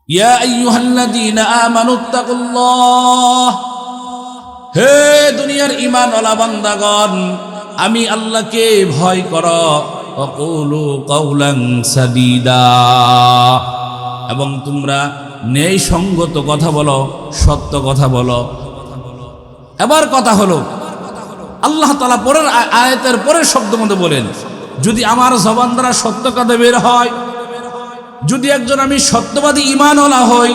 ইয়া আইয়ুহাল্লাযীনা আমানুত্তাকুল্লাহ, হে দুনিয়ার ঈমানওয়ালা বান্দাগণ, আমি আল্লাহকে ভয় করো। ওয়াকুলু কাওলান সাদীদা, এবং তোমরা ন্যায়সঙ্গত কথা বলো, সত্য কথা বলো। এবার কথা হলো, আল্লাহ তাআলা পরের আয়াতের পরের শব্দের মধ্যে বলেন, যদি আমার জবান দ্বারা সত্য কথা বের হয়, যদি একজন আমি সত্যবাদী ঈমানওয়ালা হই,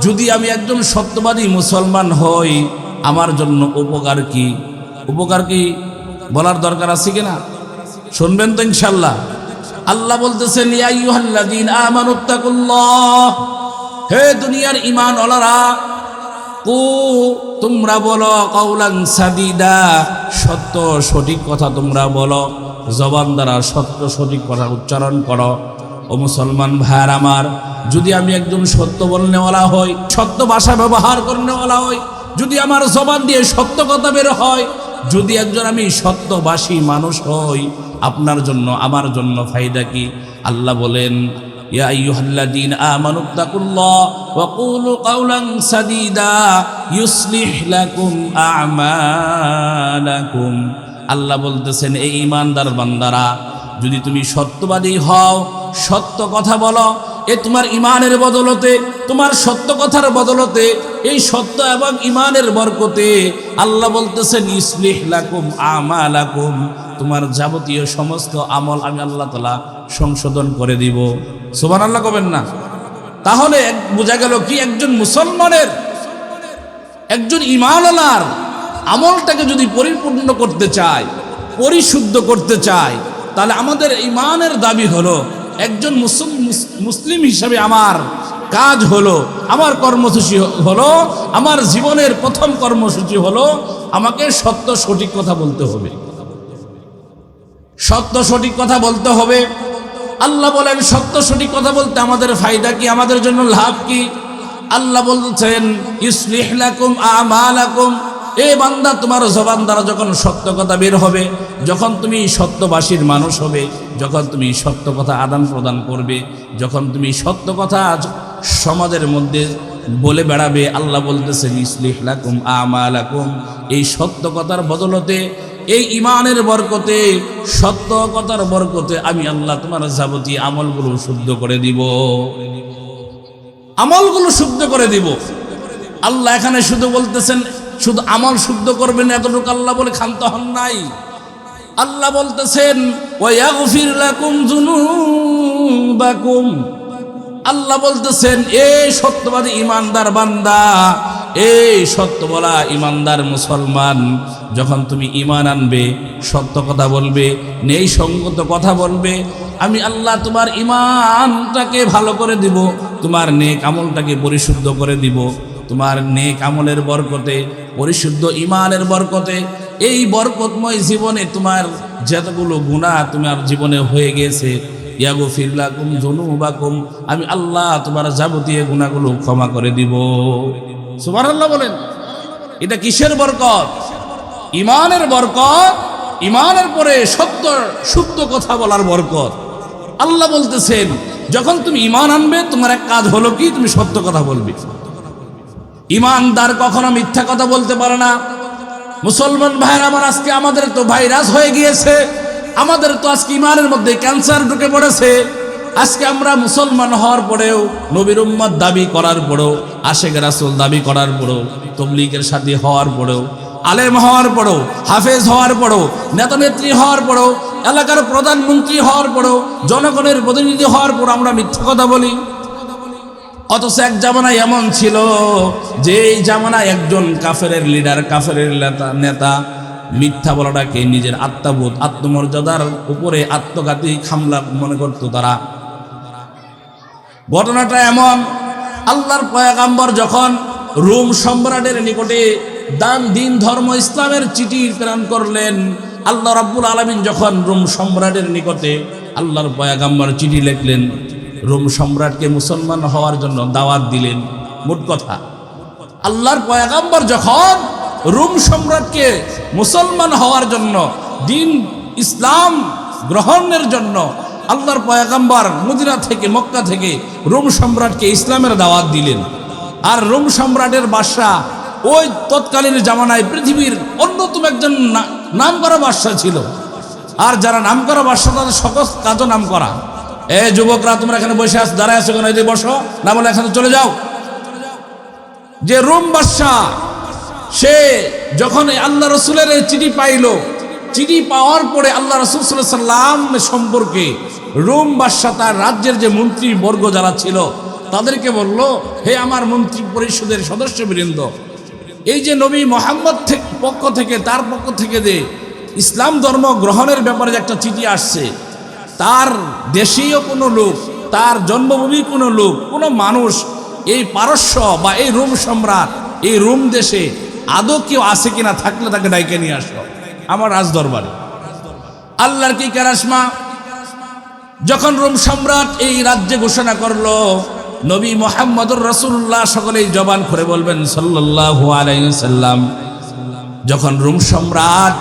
যদি আমি একজন সত্যবাদী মুসলমান হই, আমার জন্য উপকার কি? উপকার কি বলার দরকার আছে কিনা? শুনবেন তো ইনশাআল্লাহ। আল্লাহ বলতেছেন, ইয়া আইয়ুহাল্লাযীনা আমানুত্তাকুল্লাহ, হে দুনিয়ার ঈমানওয়ালারা, তোমরা বলো কাওলান সাদীদা, সত্য সঠিক কথা তোমরা বলো, জবান দ্বারা সত্য সঠিক কথা উচ্চারণ করো। ও মুসলমান ভাইয়ার আমার, যদি আমি একজন সত্য বলনেওয়ালা হই, সত্য ভাষা ব্যবহার করনেওয়ালা হই, যদি আমার জবান দিয়ে সত্য কথা বের হয়, যদি একজন আমি সত্যভাষী মানুষ হই, আপনার জন্য আমার জন্য ফায়দা কি? আল্লাহ বলেন, ইয়া আইয়ুহাল্লাযীনা আমানুত্তাকুল্লাহ ওয়া কুলু কাওলান সাদীদা ইউসলিহ লাকুম আ'মালাকুম। আল্লাহ বলতেছেন, এই ঈমানদার বান্দারা, যদি তুমি সত্যবাদী হও, সত্য কথা বলো, এ তোমার ঈমানের বদলতে, তোমার সত্য কথার বদলতে, এই সত্য এবং ঈমানের বরকতে আল্লাহ বলতেছেন, ইউসলিহ লাকুম আমালাকুম, তোমার যাবতীয় সমস্ত আমল আমি আল্লাহ তাআলা সংশোধন করে দিব। সুবহানাল্লাহ কবেন না? তাহলে বোঝা গেল কি, একজন মুসলমানের, একজন ঈমানওয়ালার আমলটাকে যদি পরিপূর্ণ করতে চায়, পরিশুদ্ধ করতে চায়, তাহলে আমাদের ঈমানের দাবি হলো, একজন মুসলিম হিসাবে আমার কাজ হলো, আমার কর্মসূচি হলো, আমার জীবনের প্রথম কর্মসূচি হলো, আমাকে সত্য সঠিক কথা বলতে হবে, সত্য সঠিক কথা বলতে হবে। আল্লাহ বলেন, সত্য সঠিক কথা বলতে আমাদের ফায়দা কি, আমাদের জন্য লাভ কি? আল্লাহ বলছেন, ইউসলিহ লাকুম আমালাকুম, এ বান্দা, তোমার জবান দ্বারা যখন সত্য কথা বের হবে, যখন তুমি সত্যভাষীর মানুষ হবে, যখন তুমি সত্য কথা আদান প্রদান করবে, যখন তুমি সত্য কথা সমাজের মধ্যে বলে বেড়াবে, আল্লাহ বলতেছেন, ইউসলিহ লাকুম আমালাকুম, এই সত্য কথার বদলতে, এই ঈমানের বরকতে, সত্য কথার বরকতে আমি আল্লাহ তোমার যাবতীয় আমলগুলো শুদ্ধ করে দিব, আমলগুলো শুদ্ধ করে দিব। আল্লাহ এখানে শুধু বলতেছেন, শুধু আমল শুদ্ধ করবেন এতটুকু আল্লাহ বলে ক্ষান্ত হন নাই। আল্লাহ বলতেছেন, ওয়া ইয়াগফির লাকুম যুনুবাকুম, আল্লাহ বলতেছেন, এ সত্যবাদী ঈমানদার বান্দা, এই সত্য বলা ঈমানদার মুসলমান, যখন তুমি ঈমান আনবে, সত্য কথা বলবে, ন্যায়সঙ্গত কথা বলবে, আমি আল্লাহ তোমার ঈমানটাকে ভালো করে দিব, তোমার নেক আমলটাকে পরিশুদ্ধ করে দিব। তোমার নেক আমলের বরকতে, পরিশুদ্ধ ঈমানের বরকতে, এই বরকতময় জীবনে তোমার যতগুলো গুনাহ তোমার জীবনে হয়ে গেছে, ইয়াগফির লাকুম যুনুবাকুম, আমি আল্লাহ তোমার যাবতীয় গুনাহগুলো ক্ষমা করে দিব। সুবহানাল্লাহ বলেন। এটা কিসের বরকত? ঈমানের বরকত, ঈমানের পরে সত্য শুদ্ধ কথা বলার বরকত। আল্লাহ বলতেছেন, যখন তুমি ঈমান আনবে, তোমার এক কাজ হলো কি, তুমি সত্য কথা বলবে। ঈমানদার কখনো মিথ্যা কথা বলতে পারে না। মুসলমান ভাইরা আমার, আজকে আমাদের তো ভাইরাস হয়ে গিয়েছে, আমাদের তো আজকে ঈমানের মধ্যে ক্যান্সার ঢুকে পড়েছে। আজকে আমরা মুসলমান হওয়ার পরেও, নবীর উম্মত দাবি করার পরেও, আশেক রাসূল দাবি করার পরেও, তবলিগের সাথী হওয়ার পরেও, আলেম হওয়ার পরেও, হাফেজ হওয়ার পরেও, নেতা নেত্রী হওয়ার পরেও, এলাকার প্রধানমন্ত্রী হওয়ার পরেও, জনগণের প্রতিনিধি হওয়ার পর আমরা মিথ্যা কথা বলি। অথচ এক জামানায় এমন ছিল যে, এই জামানায় একজন কাফেরের লিডার, কাফেরের নেতা মিথ্যা বলাটাকে নিজের আত্মবোধ, আত্মমর্যাদার উপরে আত্মঘাতী হামলা মনে করত তারা। ঘটনাটা এমন, আল্লাহর পয়গম্বর যখন রোম সম্রাটের নিকটে দিন ধর্ম ইসলামের চিঠি প্রেরণ করলেন, আল্লাহ রাব্বুল আলামিন যখন রোম সম্রাটের নিকটে আল্লাহর পয়গম্বর চিঠি লিখলেন, রোম সম্রাটকে মুসলমান হওয়ার জন্য দাওয়াত দিলেন। মোট কথা, আল্লাহর পয়গম্বর যখন রোম সম্রাটকে মুসলমান হওয়ার জন্য, দিন ইসলাম গ্রহণের জন্য আল্লাহর পয়গম্বর মদিনা থেকে মক্কা থেকে রোম সম্রাটকে ইসলামের দাওয়াত দিলেন। আর রোম সম্রাটের বাদশা ওই তৎকালীন জামানায় পৃথিবীর অন্যতম একজন নামকরা বাদশা ছিল। আর যারা নামকরা বাদশা তাদের সকল কাজও নাম করা। যুবকরা তোমরা এখানে বসে আছো, দাঁড়ায় আছো কেন? এই বসো, না বলে এখানে চলে যাও। যে রোম বাদশা সে যখন আল্লাহ রসুলের চিঠি পাইল, চিঠি পাওয়ার পরে আল্লাহ রসুল সাল্লাল্লাহু আলাইহি ওয়াসাল্লাম সম্পর্কে রোম বাদশা তার রাজ্যের যে মন্ত্রী বর্গ যারা ছিল তাদেরকে বলল, হে আমার মন্ত্রী পরিষদের সদস্যবৃন্দ, এই যে নবী মুহাম্মদ পক্ষ থেকে তার পক্ষ থেকে যে ইসলাম ধর্ম গ্রহণের ব্যাপারে যে একটা চিঠি আসছে, তার দেশীয় কোনো লোক, তার জন্মভূমির কোনো লোক, কোনো মানুষ এই পারস্য বা এই রোম সম্রাট এই রোম দেশে আদৌ কেউ আছে কিনা, থাকলে তাকে ডাইকে নিয়ে আসো আমার রাজ দরবারে। আল্লাহর কি কারাশমা, যখন রোম সম্রাট এই রাজ্যে ঘোষণা করলো নবী মুহাম্মদুর রাসূলুল্লাহ সকলেই জবান করে বলবেন সাল্লাল্লাহু আলাইহি ওয়াসাল্লাম, যখন রোম সম্রাট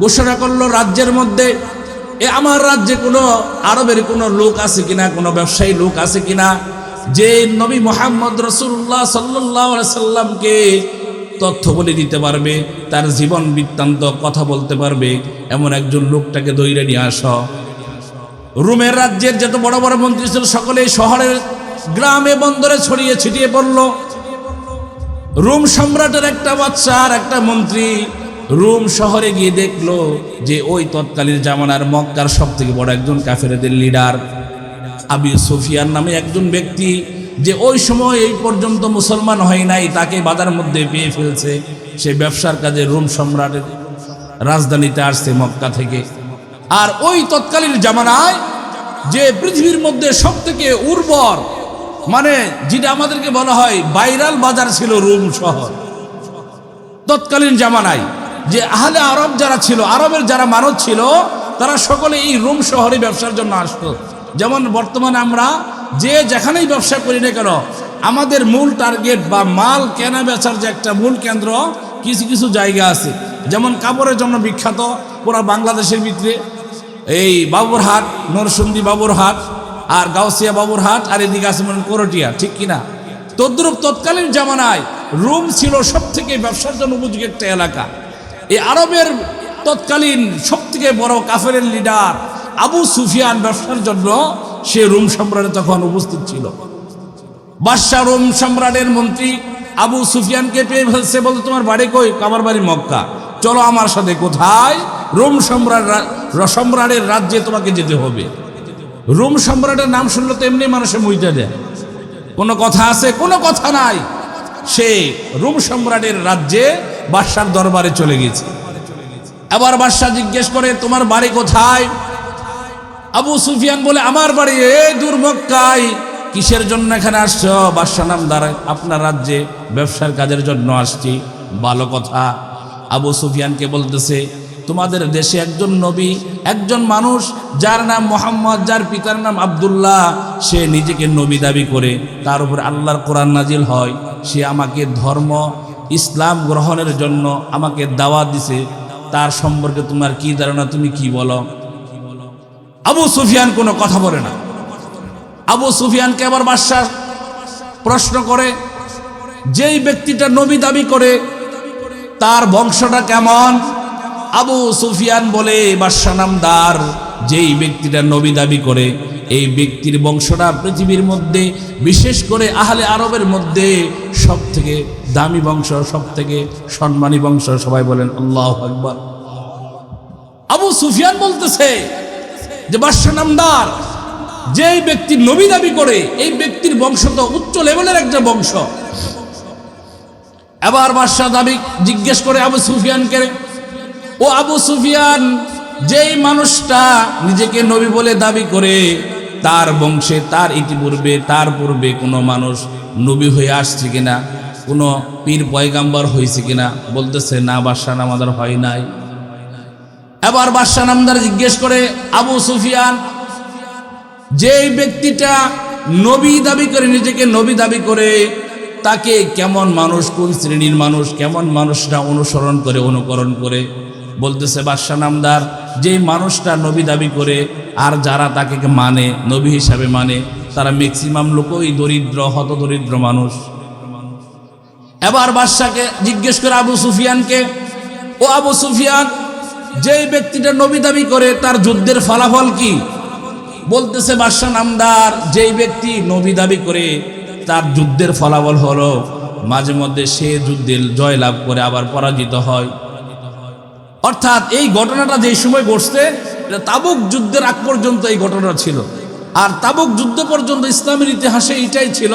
ঘোষণা করলো রাজ্যের মধ্যে আমার রাজ্যে কোনো আরবের কোনো লোক আছে কিনা, কোনো ব্যবসায়ী লোক আছে কিনা যে নবী মুহাম্মদ রাসূলুল্লাহ সাল্লাল্লাহু আলাইহি ওয়াসাল্লামকে তথ্য বলে দিতে পারবে, তার জীবন বৃত্তান্ত কথা বলতে পারবে, এমন একজন লোকটাকে ধরে নিয়ে আসো। রোমের রাজ্যের যত বড় বড় মন্ত্রী ছিল সকলেই শহরের গ্রামে বন্দরে ছড়িয়ে ছিটিয়ে পড়ল। রোম সম্রাটের একটা বাচ্চা আর একটা মন্ত্রী রোম শহরে গিয়ে দেখলো যে ওই তৎকালীন জামানার মক্কার সব থেকে বড় একজন কাফেরদের লিডার আবু সুফিয়ান নামে একজন ব্যক্তি, যে ওই সময় এই পর্যন্ত মুসলমান হয় নাই, তাকে বাজার মধ্যে পেয়ে ফেলছে। সে ব্যবসার কাজে রোম সম্রাটের রাজধানীতে আসছে মক্কা থেকে। আর ওই তৎকালীন জামানায় যে পৃথিবীর মধ্যে সব থেকে উর্বর, মানে যেটা আমাদেরকে বলা হয় ভাইরাল বাজার ছিল রোম শহর। তৎকালীন জামানায় যে আহলে আরব যারা ছিল, আরবের যারা মানুষ ছিল, তারা সকলে এই রোম শহরে ব্যবসার জন্য আসতো। যেমন বর্তমানে আমরা যে যেখানেই ব্যবসা করি না কেন, আমাদের মূল টার্গেট বা মাল কেনা বেচার যে একটা মূল কেন্দ্র কিছু কিছু জায়গা আছে। যেমন কাপড়ের জন্য বিখ্যাত পুরো বাংলাদেশের ভিতরে এই বাবুরহাট, নরসিংদী বাবুরহাট, আর গাউসিয়া বাবুরহাট, আর এদিকে আছে মনে করটিয়া, ঠিক কিনা? তদ্রূপ তৎকালীন জামানায় রোম ছিল সব থেকে ব্যবসার জন্য উপযোগী একটা এলাকা। এই আরবের তৎকালীন সব থেকে বড় কাফেরের লিডার আবু সুফিয়ান ব্যবসার জন্য সে রোম সম্রাটে তখন উপস্থিত ছিল। বাদশাহ রোম সম্রাটের মন্ত্রী আবু সুফিয়ানকে পেয়ে ফেলছে, বলতে তোমার বাড়ি কই? আমার বাড়ি মক্কা, চলো আমার সাথে। কোথায়? রোম সম্রাটের রাজ্যে তোমাকে যেতে হবে। রোম সম্রাটের নাম শুনলে তো এমনি মানুষে মুইটা দেয়, কোনো কথা আছে? কোনো কথা নাই। সে রোম সম্রাটের রাজ্যে বাদশার দরবারে চলে গেছে। এবার বাদশা জিজ্ঞেস করে, তোমার বাড়ি কোথায়? আবু সুফিয়ান বলে, আমার বাড়ি এই দূর মক্কায়। কিসের জন্য এখানে আসছো? বাদশা নামদার, আপনার রাজ্যে ব্যবসার কাজের জন্য আসছি। ভালো কথা। আবু সুফিয়ানকে বলতেছে, তোমাদের দেশে একজন নবী, একজন মানুষ যার নাম মুহাম্মদ, যার পিতার নাম আব্দুল্লাহ, সে নিজেকে নবী দাবি করে, তার উপর আল্লাহর কোরআন নাজিল হয়, সে আমাকে ধর্ম ইসলাম গ্রহণের জন্য আমাকে দাওয়াত দিছে। তার সম্পর্কে তোমার কি ধারণা, তুমি কি বলো? আবু সুফিয়ান কোনো কথা বলে না। আবু সুফিয়ানকে আবার বাদশা প্রশ্ন করে, যেই ব্যক্তিটা নবী দাবি করে তার বংশটা কেমন? আবু সুফিয়ান বলে, বাদশা নামদার, যেই ব্যক্তিটা নবী দাবি করে এই ব্যক্তির বংশটা পৃথিবীর মধ্যে, বিশেষ করে আহলে আরবের মধ্যে সব থেকে দামি বংশ, সব থেকে সম্মানী বংশ। সবাই বলেন আল্লাহু আকবার। আবু সুফিয়ান বলতেছে যে বাদশা নামদার, যেই ব্যক্তি নবী দাবি করে এই ব্যক্তির বংশ তো উচ্চ লেভেলের একটা বংশ। এবার বাদশা জিজ্ঞেস করে আবু সুফিয়ানকে, ও আবু সুফিয়ান, যেই মানুষটা নিজেকে নবী বলে দাবি করে তার বংশে, তার ইতিপূর্বে, তার পূর্বে কোনো মানুষ নবী হয়ে আসছে কিনা, কোনো পীর পয়গাম্বর হয়েছে কিনা? বলতেছে না, বাদশা নামদার হয় নাই। এবার বাদশা নামদার জিজ্ঞেস করে, আবু সুফিয়ান, যেই ব্যক্তিটা নবী দাবি করে, নিজেকে নবী দাবি করে, তাকে কেমন মানুষ, কোন শ্রেণীর মানুষ, কেমন মানুষটা অনুসরণ করে, অনুকরণ করে? বলতেছে বাদশা নামদার, যেই মানুষটা নবী দাবি করে আর যারা তাকে মানে নবী হিসাবে মানে তারা ম্যাক্সিমাম লোকই দরিদ্র, হত দরিদ্র মানুষ। এবার বাদশাকে জিজ্ঞেস করে আবু সুফিয়ানকে, ও আবু সুফিয়ান, যেই ব্যক্তিটা নবী দাবি করে তার যুদ্ধের ফলাফল কি? বলতেছে বাদশা নামদার, যেই ব্যক্তি নবী দাবি করে তার যুদ্ধের ফলাফল হলো মাঝে মধ্যে সে যুদ্ধে জয় লাভ করে আবার পরাজিত হয়। অর্থাৎ এই ঘটনাটা যেই সময় ঘটছে এটা তাবুক যুদ্ধের আগ পর্যন্ত এই ঘটনাটা ছিল। আর তাবুক যুদ্ধ পর্যন্ত ইসলামের ইতিহাসে এটাই ছিল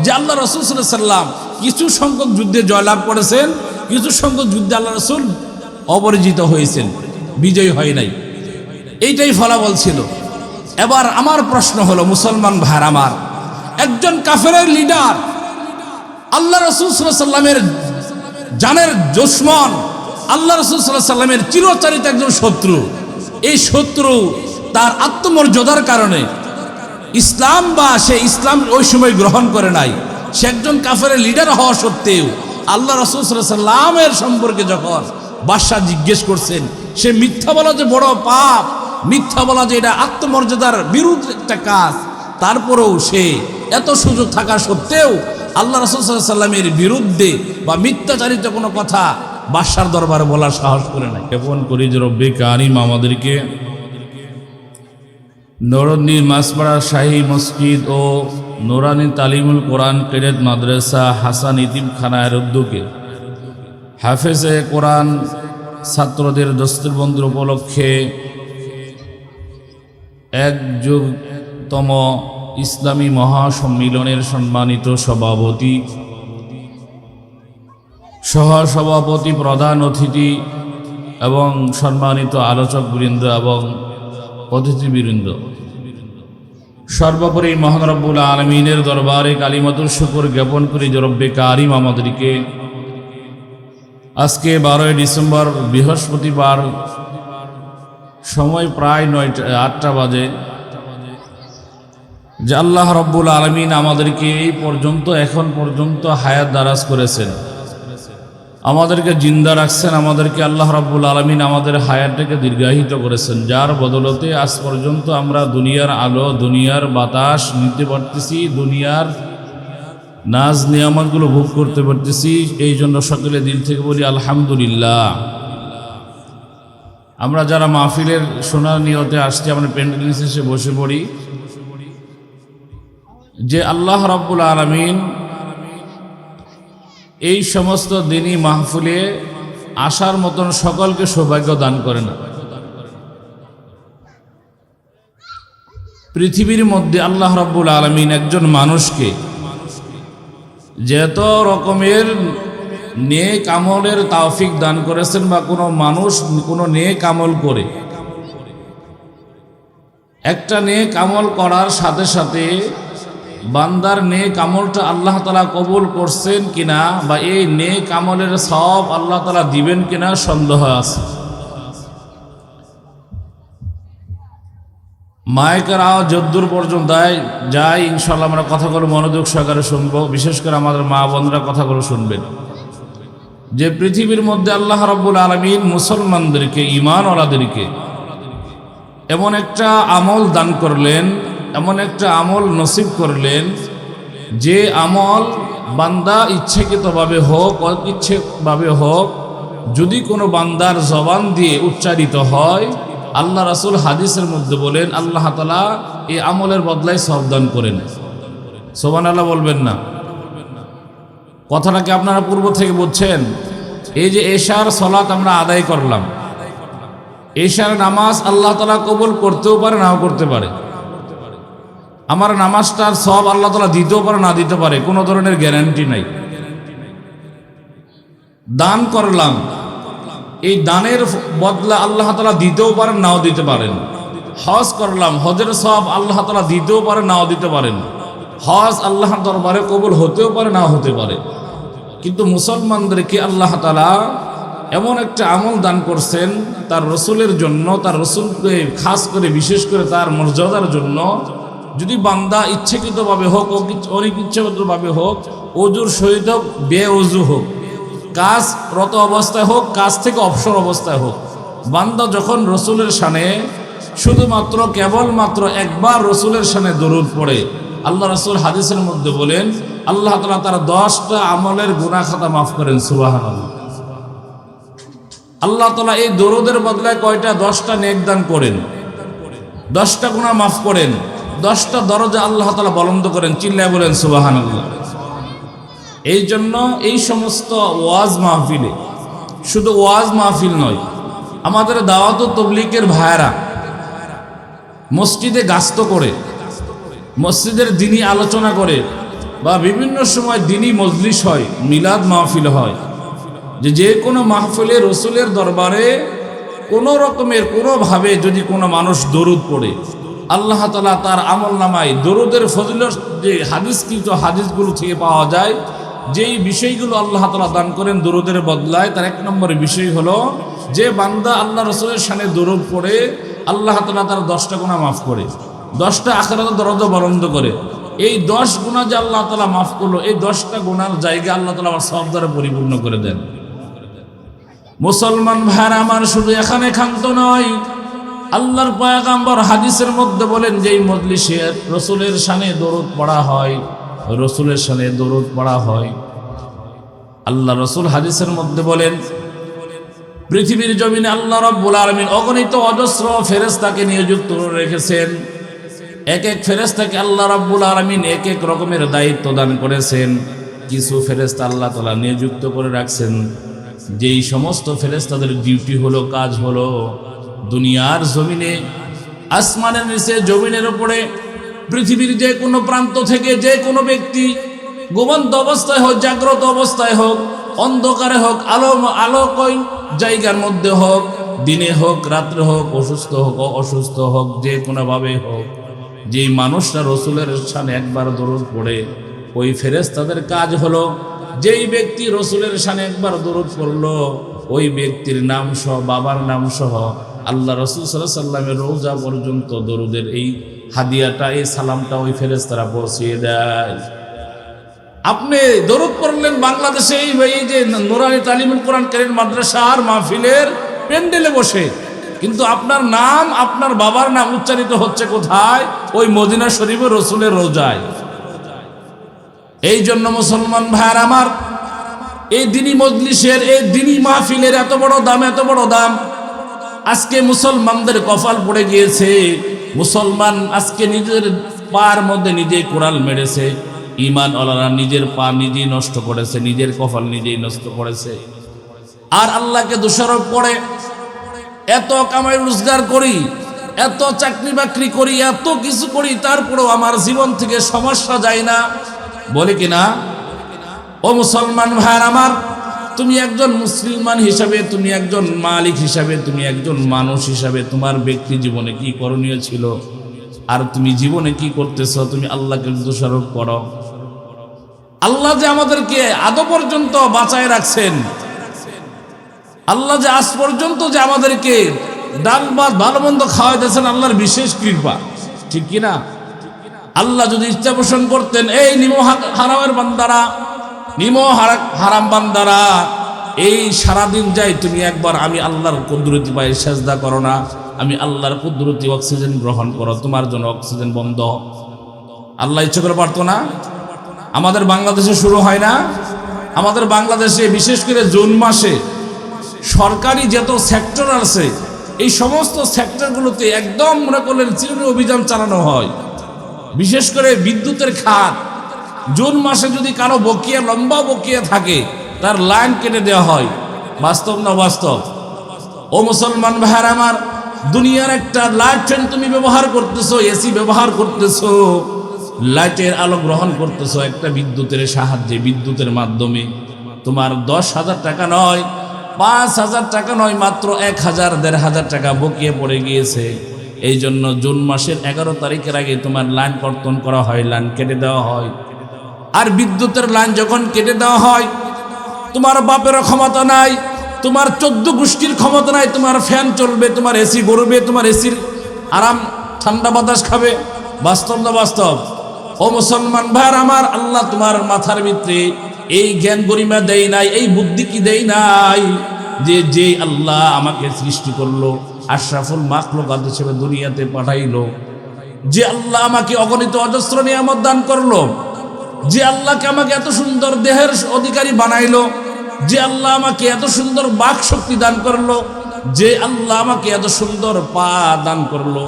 যে আল্লাহ রাসূল সাল্লাল্লাহু আলাইহি সাল্লাম কিছু সংখ্যক যুদ্ধে জয়লাভ করেছেন, কিছু সংখ্যক যুদ্ধে আল্লাহ রাসূল অপরাজিত হয়েছেন, বিজয়ী হয় নাই। এইটাই ফলাফল ছিল। এবার আমার প্রশ্ন হলো, মুসলমান ভাইরা আমার, একজন কাফেরের লিডার, আল্লাহ রাসূল সাল্লাল্লাহু আলাইহি সাল্লামের জানের দুশমন, আল্লাহ রাসূল সাল্লাল্লাহু আলাইহি সাল্লামের চিরচরিত একজন শত্রু, এই শত্রু তার আত্মমর্যাদার কারণে ইসলাম বা সে ইসলাম ওই সময় গ্রহণ করে নাই, সে একজন কাফেরের লিডার হওয়া সত্ত্বেও আল্লাহ রাসূল সাল্লাল্লাহু আলাইহি সাল্লামের সম্পর্কে যখন বাদশা জিজ্ঞেস করছেন, সে মিথ্যা বলা যে বড় পাপ, মিথ্যা বলা যে এটা আত্মমর্যাদার বিরুদ্ধে একটা কাজ, তারপরেও সে এত সুযোগ থাকা সত্ত্বেও আল্লাহ রাসূল সাল্লাল্লাহু আলাইহি সাল্লামের বিরুদ্ধে বা মিথ্যাচারিত কোনো কথা বাদশার দরবারে বলার সাহস করে নাই। জ্ঞাপন করি যে রব্বে কারিম আমাদেরকে নরন্দির মাসপাড়া শাহী মসজিদ ও নুরানি তালিমুল কোরআন কেডেট মাদ্রাসা হাসান ইতিমখানার উদ্যোগে হাফেজে কোরআন ছাত্রদের দস্তুর বন্ধুর উপলক্ষে ১তম ইসলামী মহাসম্মিলনের সম্মানিত সভাপতি, সহসভাপতি, প্রধান অতিথি এবং সম্মানিত আলোচকবৃন্দ এবং অতিথিবৃন্দ, সর্বোপরি মহান রব্বুল আলামিনের দরবারে কালিমাতুল শুকর জ্ঞাপন করি যে রব্বে কারিম আমাদেরকে আজকে 12ই ডিসেম্বর বৃহস্পতিবার, সময় প্রায় 8টা বাজে, যে আল্লাহ রব্বুল আলামিন আমাদেরকে এই পর্যন্ত এখন পর্যন্ত হায়াত দারাজ করেছেন, আমাদেরকে জিন্দা রাখছেন, আমাদেরকে আল্লাহ রাব্বুল আলামিন আমাদের হায়াতটাকে দীর্ঘায়িত করেছেন, যার বদলতে আজ পর্যন্ত আমরা দুনিয়ার আলো, দুনিয়ার বাতাস নিতে পারতেছি, দুনিয়ার নাজ নিয়ামতগুলো ভোগ করতে পারতেছি। এই জন্য সকলে দিল থেকে বলি আলহামদুলিল্লাহ। আমরা যারা মাহফিলের শোনার নিয়তে আসছি, আমরা প্যান্ডেল এসে বসে পড়ি যে আল্লাহ রাব্বুল আলামিন এই সমস্ত দিনই মাহফিলে আসার মতন সকলকে সৌভাগ্য দান করে না। পৃথিবীর মধ্যে আল্লাহ রাব্বুল আলামিন একজন মানুষকে যত রকমের নেক আমলের তৌফিক দান করেছেন, বা কোনো মানুষ কোনো নেক আমল করে, একটা নেক আমল করার সাথে সাথে বান্দার নেক আমলটা আল্লাহ তাআলা কবুল করছেন কিনা বা এই নেক আমলের সওয়াব আল্লাহ তাআলা দিবেন কিনা সন্দেহ আছে। মাইকের আওয়াজ যদ্দূর পর্যন্ত যায় ইনশাআল্লাহ আমরা কথাগুলো মনোযোগ সহকারে শুনবো। বিশেষ করে আমাদের মা বোনরা কথাগুলো শুনবেন যে পৃথিবীর মধ্যে আল্লাহ রাব্বুল আলামিন মুসলমানদেরকে, ঈমানওয়ালাদেরকে এমন একটা আমল দান করলেন, এমন একটা আমল নসিব করলেন, যে আমল বান্দা ইচ্ছাকৃতভাবে হোক অনিচ্ছাভাবে হোক, যদি কোনো বান্দার জবান দিয়ে উচ্চারিত হয়, আল্লাহ রাসূল হাদিসের মধ্যে বলেন আল্লাহ তাআলা এই আমলের বদলায় সওয়াব দান করেন। সুবহানাল্লাহ বলবেন না? কথাটাকে আপনারা পূর্ব থেকে বুঝছেন? এই যে এশার সালাত আমরা আদায় করলাম, এশার নামাজ আল্লাহ তাআলা কবুল করতেও পারে, নাও করতে পারে। আমার নামাজটার সওয়াব আল্লাহ তাআলা দিতেও পারে, না দিতে পারে, কোনো ধরনের গ্যারান্টি নাই। দান করলাম, এই দানের বদলা আল্লাহ তাআলা দিতেও পারেন, নাও দিতে পারেন। হজ করলাম, হজের সওয়াব আল্লাহ তাআলা দিতেও পারেন, নাও দিতে পারেন। হজ আল্লাহর দরবারে কবুল হতেও পারে, নাও হতে পারে। কিন্তু মুসলমানদেরকে আল্লাহ তাআলা এমন একটা আমল দান করছেন তার রসুলের জন্য, তার রসুলকে খাস করে বিশেষ করে তার মর্যাদার জন্য। যদি বান্দা ইচ্ছাকৃতভাবে হোক, অনেক ইচ্ছাকৃতভাবে হোক, অজুর সহিত হোক, বে অজু হোক, কাজরত অবস্থায় হোক, কাজ থেকে অবসর অবস্থায় হোক, বান্দা যখন রসুলের শানে শুধুমাত্র কেবলমাত্র একবার রসুলের শানে দরুদ পড়ে, আল্লাহ রসুল হাদিসের মধ্যে বলেন আল্লাহ তাআলা তার 10টা আমলের গুনাহ খাতা মাফ করেন। সুবহানাল্লাহ। আল্লাহ তাআলা এই দরুদের বদলায় কয়টা? 10টা নেক দান করেন, 10টা গুনাহ মাফ করেন, 10টা দরজা আল্লাহ তাআলা বুলন্দ করেন। চিল্লায় বলেন সুবহানাল্লাহ। এই জন্য এই সমস্ত ওয়াজ মাহফিলে, শুধু ওয়াজ মাহফিল নয়, আমাদের দাওয়াত ও তাবলীগের ভাইরা মসজিদে গাস্ত করে, মসজিদের দিনী আলোচনা করে, বা বিভিন্ন সময় দিনী মজলিস হয়, মিলাদ মাহফিল হয়, যে কোনো মাহফিলে রসুলের দরবারে কোনো রকমের কোনোভাবে যদি কোনো মানুষ দরুদ পড়ে, আল্লাহ তাআলা তার আমল নামায় দরুদের ফজিলত যে হাদিসগুলো থেকে পাওয়া যায়, যেই বিষয়গুলো আল্লাহ তাআলা দান করেন দরুদের বদলায়, তার 1 নম্বর বিষয় হলো যে বান্দা আল্লাহ রসুলের শানে দরুদ পড়ে আল্লাহ তাআলা তার 10টা গুনাহ মাফ করে, 10টা আখিরাতের দরজা বন্ধ করে। এই 10 গুনাহ যে আল্লাহ তাআলা মাফ করলো, এই 10টা গুনাহর জায়গা আল্লাহ তাআলা আমার সওয়াব দ্বারা পরিপূর্ণ করে দেন। মুসলমান ভাইরা আমার, শুধু এখানে ক্ষান্ত নয়, আল্লাহর পয়গম্বর হাদিসের মধ্যে বলেন যেই মজলিসে রসুলের শানে দরুদ পড়া হয়, রসুলের শানে দরুদ পড়া হয়, আল্লাহ রসুল হাদিসের মধ্যে বলেন পৃথিবীর জমিনে আল্লাহ রাব্বুল আলামিন অগণিত অজস্র ফেরেশতাকে নিযুক্ত রেখেছেন। এক এক ফেরেশতাকে আল্লাহ রাব্বুল আলামিন এক এক রকমের দায়িত্ব দান করেছেন। কিছু ফেরেশতা আল্লাহ তাআলা নিযুক্ত করে রাখছেন, যেই সমস্ত ফেরেশতাদের ডিউটি হলো, কাজ হলো দুনিয়ার জমিনে, আসমানের নিচে, জমিনের উপরে, পৃথিবীর যে কোনো প্রান্ত থেকে যে কোনো ব্যক্তি ঘুমন্ত অবস্থায় হোক, জাগ্রত অবস্থায় হোক, অন্ধকারে হোক, আলোকয় জায়গার মধ্যে হোক, দিনে হোক, রাত্রে হোক, অসুস্থ হোক, যে কোনোভাবে হোক, যেই মানুষরা রসুলের শানে একবার দরুদ পড়ে, ওই ফেরেশতাদের কাজ হলো যেই ব্যক্তি রসুলের শানে একবার দরুদ পড়লো, ওই ব্যক্তির নাম সহ, বাবার নাম সহ আল্লাহ রসুল সাল্লাল্লাহু আলাইহি সাল্লামের রওজা পর্যন্ত দরুদের এই হাদিয়াটা, এই সালামটা ওই ফেরেশতারা পৌঁছিয়ে দেয়। আপনি দরুদ পড়লেন বাংলাদেশে এই যে নুরানি তালিমুল কোরআন কারীম মাদ্রাসার মাহফিলের প্যান্ডেলে বসে, কিন্তু আপনার নাম, আপনার বাবার নাম উচ্চারিত হচ্ছে কোথায়? ওই মদিনা শরীফের রসুলের রওজায়। এই জন্য মুসলমান ভাইয়ার আমার, এই দিনী মজলিসের, এই দিনী মাহফিলের এত বড় দাম, এত বড় দাম। আজকে মুসলমানদের কপাল পড়ে গিয়েছে, মুসলমান আজকে নিজের পার মধ্যে নিজেই কোড়াল মেরেছে। ঈমান ওয়ালারা নিজের পা নিজেই নষ্ট করেছে, নিজের কপাল নিজেই নষ্ট করেছে, আর আল্লাহকে দোষারোপ করে। এত কামাই রোজগার করি, এত চাকরি বাকরি করি, এত কিছু করি, তারপরেও আমার জীবন থেকে সমস্যা যায় না, বলে কিনা? ও মুসলমান ভাইয়ার আমার, তুমি একজন মুসলমান হিসাবে, তুমি একজন মালিক হিসাবে, তুমি একজন মানুষ হিসাবে তোমার ব্যক্তি জীবনে কি করণীয় ছিল, আর তুমি জীবনে কি করতেছো? তুমি আল্লাহকে দোষারোপ করো। আল্লাহ যে আমাদেরকে আদৌ পর্যন্ত বাঁচায় রাখছেন, আল্লাহ যে আজ পর্যন্ত যে আমাদেরকে ডাল ভাত ভালো মন্দ খাওয়াই দিয়েছেন, আল্লাহর বিশেষ কৃপা, ঠিক কিনা? আল্লাহ যদি ইচ্ছা পোষণ করতেন, এই হারামের বান্দারা, হারাম বান্দারা, এই সারাদিন যাই তুমি একবার আমি আল্লাহর কুদরতি পায়ে সেজদা করো না, আমি আল্লাহর কুদরতি অক্সিজেন গ্রহণ করো, তোমার জন্য অক্সিজেন বন্ধ। আল্লাহ ইচ্ছা করে পারতো না? আমাদের বাংলাদেশে শুরু হয় না? আমাদের বাংলাদেশে বিশেষ করে জুন মাসে সরকারি যত সেক্টর আছে, এই সমস্ত সেক্টরগুলোতে একদম মনে করলেন চিরুনি অভিযান চালানো হয়। বিশেষ করে বিদ্যুতের খাত, জুন মাসে যদি কারো বকেয়া, লম্বা বকেয়া থাকে, তার লাইন কেটে দেওয়া হয়। বাস্তব না বাস্তব? ও মুসলমান ভাইয়ার আমার, দুনিয়ার একটা লাইট ফ্যান তুমি ব্যবহার করতেছো, এসি ব্যবহার করতেছো, লাইটের আলো গ্রহণ করতেছো একটা বিদ্যুতের সাহায্যে, বিদ্যুতের মাধ্যমে। তোমার 10,000 টাকা নয়, 5,000 টাকা নয়, মাত্র 1,000, 1,500 টাকা বকেয়া পড়ে গিয়েছে। এই জন্য জুন মাসের 11 তারিখের আগে তোমার লাইন কর্তন করা হয়, লাইন কেটে দেওয়া হয়। আর বিদ্যুতের লাইন যখন কেটে দেওয়া হয়, তোমার বাপেরও ক্ষমতা নাই, তোমার 14 গোষ্ঠীর ক্ষমতা নাই, তোমার ফ্যান চলবে, তোমার এসি গড়বে, তোমার এসির আরাম ঠান্ডা বাতাস খাবে। বাস্তব না বাস্তব? ও মুসলমান ভাইয়ার আমার, আল্লাহ তোমার মাথার ভিতরে এই জ্ঞান গরিমা দেয় নাই, এই বুদ্ধি কি দেয় নাই? যে আল্লাহ আমাকে সৃষ্টি করলো, আশরাফুল মাখলুকাত হিসেবে দুনিয়াতে পাঠাইলো, যে আল্লাহ আমাকে অগণিত অজস্র নিয়ামত দান করলো, যে আল্লাহকে আমাকে এত সুন্দর দেহের অধিকারী বানাইলো, যে আল্লাহ আমাকে এত সুন্দর বাক শক্তি দান করলো, যে আল্লাহ আমাকে এত সুন্দর পা দান করলো,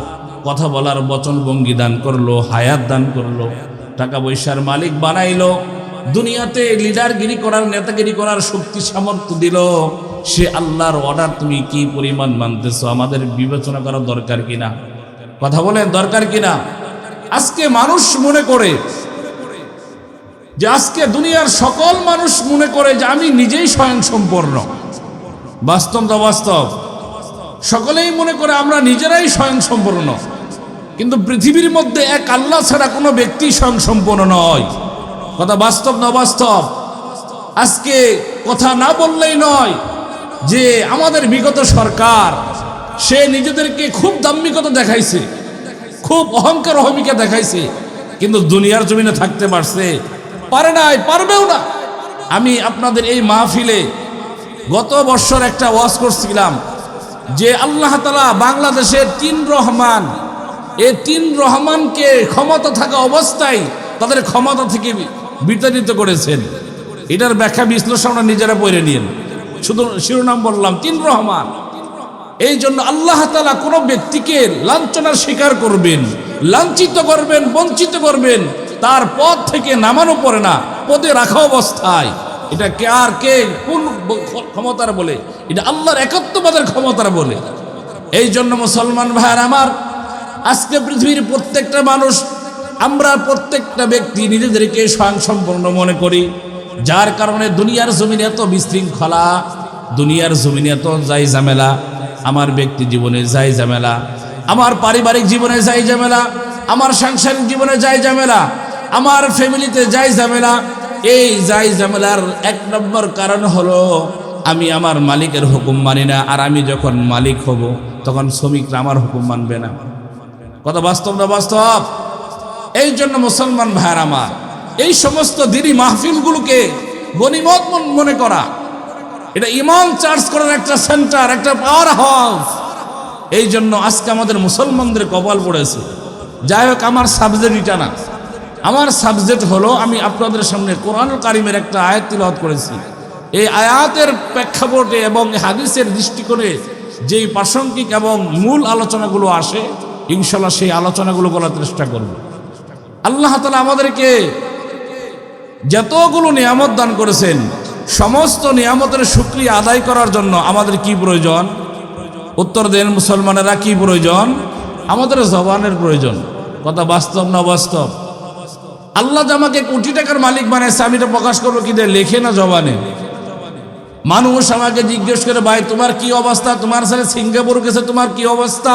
কথা বলার বচন ভঙ্গি দান করলো, হায়াত দান করলো, টাকা পয়সার মালিক বানাইলো, দুনিয়াতে লিডারগিরি করার নেতাগিরি করার শক্তি সামর্থ্য দিল, সে আল্লাহর অর্ডার তুমি কি পরিমাণ মানতেছো? আমাদের বিবেচনা করা দরকার কিনা? কথা বলেন, দরকার কিনা? আজকে মানুষ মনে করে যে, আজকে দুনিয়ার সকল মানুষ মনে করে যে আমি নিজেই স্বয়ংসম্পূর্ণ। বাস্তব না বাস্তব? সকলেই মনে করে আমরা নিজেরাই স্বয়ংসম্পূর্ণ, কিন্তু পৃথিবীর মধ্যে এক আল্লাহ ছাড়া কোনো ব্যক্তি স্বয়ংসম্পূর্ণ নয়। কথা বাস্তব না বাস্তব? আজকে কথা না বললেই নয় যে আমাদের বিগত সরকার, সে নিজেদেরকে খুব দাম্ভিকতা দেখাইছে, খুব অহংকার অহমিকা দেখাইছে, কিন্তু দুনিয়ার জমিনে থাকতে পারছে? পারে নাই, পারবেও না। আমি আপনাদের এই মাহফিলে গত বছর একটা ওয়াজ করছিলাম যে আল্লাহ তাআলা বাংলাদেশের তিন রহমান, এই তিন রহমানকে ক্ষমতা থাকা অবস্থায় তাদের ক্ষমতা থেকে বিতাড়িত করেছেন। এটার ব্যাখ্যা বিশ্লেষণ নিজেরা পড়ে নিন, শুধু শিরোনাম বললাম তিন রহমান। এই জন্য আল্লাহ তাআলা কোনো ব্যক্তিকে লাঞ্ছনার শিকার করবেন, লাঞ্ছিত করবেন, বঞ্চিত করবেন, তার পদ থেকে নামানো পড়ে না, পদে রাখা অবস্থায়। এটা কে আর কে কোন ক্ষমতার বলে? এটা আল্লাহর একাত্মবাদের ক্ষমতার বলে। এই জন্য মুসলমান ভাইয়ের আমার, আজকে পৃথিবীর প্রত্যেকটা মানুষ, আমরা প্রত্যেকটা ব্যক্তি নিজেদেরকে স্বয়ংসম্পূর্ণ মনে করি, যার কারণে দুনিয়ার জমিনে এত বিশৃঙ্খলা, দুনিয়ার জমিনে এত যাই ঝামেলা, আমার ব্যক্তি জীবনে যাই ঝামেলা, আমার পারিবারিক জীবনে যাই ঝামেলা, আমার সাংসারিক জীবনে যাই ঝামেলা, আমার ফ্যামিলিতে যাই ঝামেলা। এই যাই ঝামেলার এক নম্বর কারণ হলো আমি আমার মালিকের হুকুম মানি না, আর আমি যখন মালিক হব তখন শ্রমিকরা আমার হুকুম মানবে না। কথা বাস্তব না বাস্তব? এই জন্য মুসলমান ভাইয়ের আমার, এই সমস্ত দিনী মাহফিলগুলোকে গনিমত মনে করা, এটা ইমান চার্জ করার একটা সেন্টার, একটা পাওয়ার হাউস। এই জন্য আজকে আমাদের মুসলমানদের কপাল পড়েছে। যাই হোক, আমার সাবজেক্ট এটা না। আমার সাবজেক্ট হলো, আমি আপনাদের সামনে কোরআনুল কারীমের একটা আয়াত তিলাওয়াত করেছি। এই আয়াতের প্রেক্ষাপটে এবং হাদিসের দৃষ্টিকোণে যেই প্রাসঙ্গিক এবং মূল আলোচনাগুলো আসে, ইনশাল্লাহ সেই আলোচনাগুলো করার চেষ্টা করব। আল্লাহ তাআলা আমাদেরকে যতগুলো নিয়ামত দান করেছেন, সমস্ত নিয়ামতের শুকরিয়া আদায় করার জন্য আমাদের কি প্রয়োজন? উত্তর দেন মুসলমানেরা, কি প্রয়োজন? আমাদের জবানের প্রয়োজন। কথা বাস্তব না বাস্তব? আল্লাহ যে আমাকে কোটি টাকার মালিক বানাইছে, আমি এটা প্রকাশ করবো কি দিয়ে? লেখে না জবানে। মানুষ আমাকে জিজ্ঞেস করে, ভাই তোমার কি অবস্থা? তোমার ছেলে সিঙ্গাপুর গেছে, তোমার কি অবস্থা?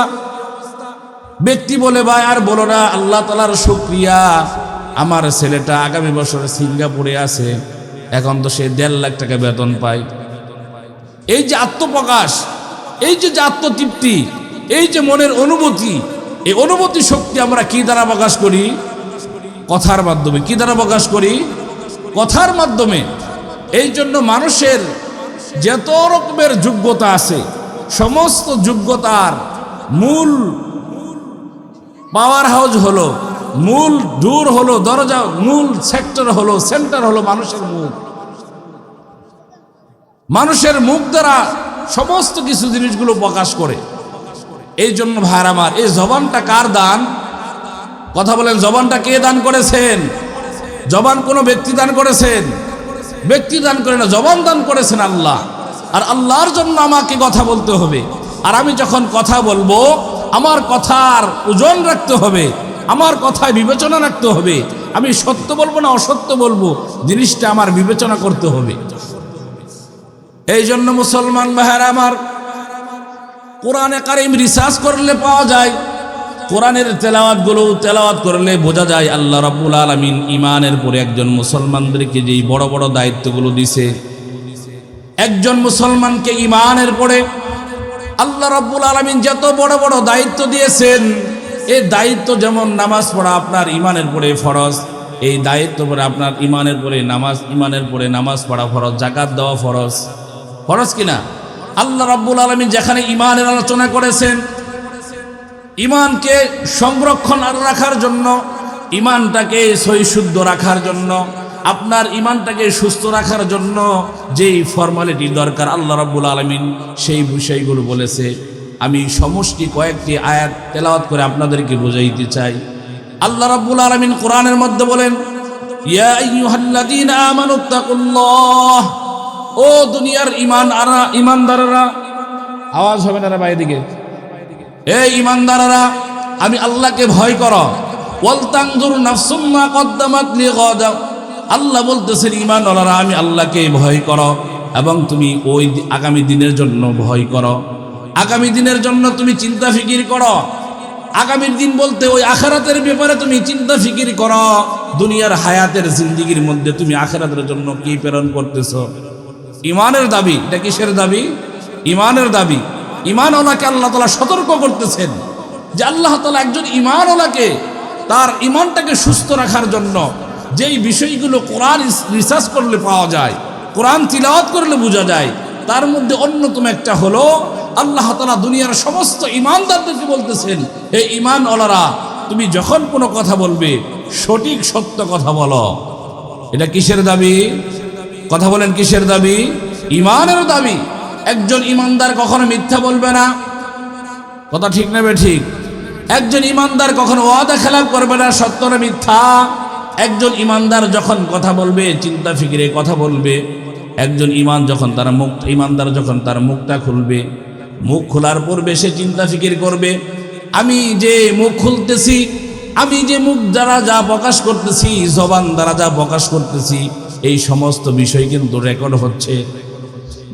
ব্যক্তি বলে, ভাই আর বলো না, আল্লাহ তাআলার শুকরিয়া, আমার ছেলেটা আগামী বছরে সিঙ্গাপুরে আছে, এখন তো সে 1.5 লাখ টাকা বেতন পায়। এই যে আত্মপ্রকাশ, এই যে আত্মতৃপ্তি, এই যে মনের অনুভূতি, এই অনুভূতি শক্তি আমরা কি দ্বারা প্রকাশ করি? কথার মাধ্যমে। কি দ্বারা প্রকাশ করি? কথার মাধ্যমে। এই জন্য মানুষের যত রকমের যোগ্যতা আছে, সমস্ত যোগ্যতার মূল পাওয়ার হাউস হলো, মূল ডোর হলো, দরজা, মূল সেক্টর হলো, সেন্টার হলো মানুষের মুখ। মানুষের মুখ দ্বারা সমস্ত কিছু জিনিসগুলো প্রকাশ করে। এই জন্য ভাইরা আমার, এই জবানটা কার দান? কথা বলেন, জবানটা কে দান করেছেন? জবান কোনো ব্যক্তি দান করেছেন? ব্যক্তি দান করে না, জবান দান করেছেন আল্লাহ। আর আল্লাহর জন্য আমাকে কথা বলতে হবে। আর আমি যখন কথা বলবো, আমার কথার ওজন রাখতে হবে, আমার কথায় বিবেচনা রাখতে হবে। আমি সত্য বলবো না অসত্য বলবো, জিনিসটা আমার বিবেচনা করতে হবে। এই জন্য মুসলমান ভাইরা আমার, কোরআনে কারীম রিসার্চ করলে পাওয়া যায়, কোরআনের তেলাওয়াত করলে বোঝা যায় আল্লাহ রাব্বুল আলামিন ঈমানের পরে একজন মুসলমানদেরকে যেই বড় বড় দায়িত্বগুলো দিছে, একজন মুসলমানকে ঈমানের পরে আল্লাহ রাব্বুল আলামিন যত বড় বড় দায়িত্ব দিয়েছেন, এই দায়িত্ব যেমন নামাজ পড়া আপনার ঈমানের পরে ফরজ, এই দায়িত্ব পরে আপনার ঈমানের পরে নামাজ, ঈমানের পরে নামাজ পড়া ফরজ, যাকাত দেওয়া ফরজ, ফরজ কিনা? আল্লাহ রাব্বুল আলামিন যেখানে ঈমানের আলোচনা করেছেন, ঈমানকে সংরক্ষণ রাখার জন্য, ঈমানটাকে সহিশুদ্ধ রাখার জন্য, আপনার ঈমানটাকে সুস্থ রাখার জন্য যেই ফর্মালিটি দরকার আল্লাহ রাব্বুল আলামিন সেই বিষয়গুলো বলেছে। আমি সমষ্টি কয়েকটি আয়াত তেলাওয়াত করে আপনাদেরকে বোঝাইতে চাই। আল্লাহ রাব্বুল আলামিন কোরআনের মধ্যে বলেন, ইয়া আইয়ুহাল্লাযীনা আমানুত্তাকুল্লাহ, ও দুনিয়ার ঈমানদাররা, আওয়াজ হবে না রে ভাই দিকে, এই ঈমানদাররা আমি আল্লাহকে ভয় করো। ওয়াল তানজুর নাফসুম মা কদ্দামাত লিগাদ, আল্লাহ বলতেছেন ঈমানওয়ালারা আমি আল্লাহকে ভয় করো এবং তুমি ওই আগামী দিনের জন্য ভয় করো, আগামী দিনের জন্য তুমি চিন্তা ফিকির করো। আগামীর দিন বলতে ওই আখিরাতের ব্যাপারে তুমি চিন্তা ফিকির করো। দুনিয়ার হায়াতের জিন্দেগির মধ্যে তুমি আখিরাতের জন্য কি প্রেরণ করতেছো। ঈমানের দাবি, এটা কিসের দাবি? ঈমানের দাবি। ঈমানওয়ালাকে আল্লাহ তাআলা সতর্ক করতেছেন যে আল্লাহ তাআলা একজন ঈমানওয়ালাকে তার ঈমানটাকে সুস্থ রাখার জন্য যেই বিষয়গুলো কোরআন রিসার্চ করলে পাওয়া যায়, কোরআন তিলাওয়াত করলে বোঝা যায়, তার মধ্যে অন্যতম একটা হলো আল্লাহ তাআলা দুনিয়ার সমস্ত ঈমানদারদেরকে বলতেছেন, এই ঈমানওয়ালারা তুমি যখন কোনো কথা বলবে সঠিক সত্য কথা বলো। এটা কিসের দাবি? কথা বলেন, কিসের দাবি? ঈমানের দাবি। একজন ঈমানদার কখনো মিথ্যা বলবে না, কথা ঠিক নেবে ঠিক। একজন ঈমানদার কখনো ওয়াদা খেলাপ করবে না, সত্য না মিথ্যা। একজন ঈমানদার যখন কথা বলবে চিন্তা ফিকিরে কথা বলবে। একজন ঈমানদার যখন তার মুখটা খুলবে, মুখ খোলার পূর্বে সে চিন্তা ফিকির করবে, আমি যে মুখ খুলতেছি, আমি যে মুখ দ্বারা যা প্রকাশ করতেছি, জবান দ্বারা যা প্রকাশ করতেছি, এই সমস্ত বিষয় কিন্তু রেকর্ড হচ্ছে।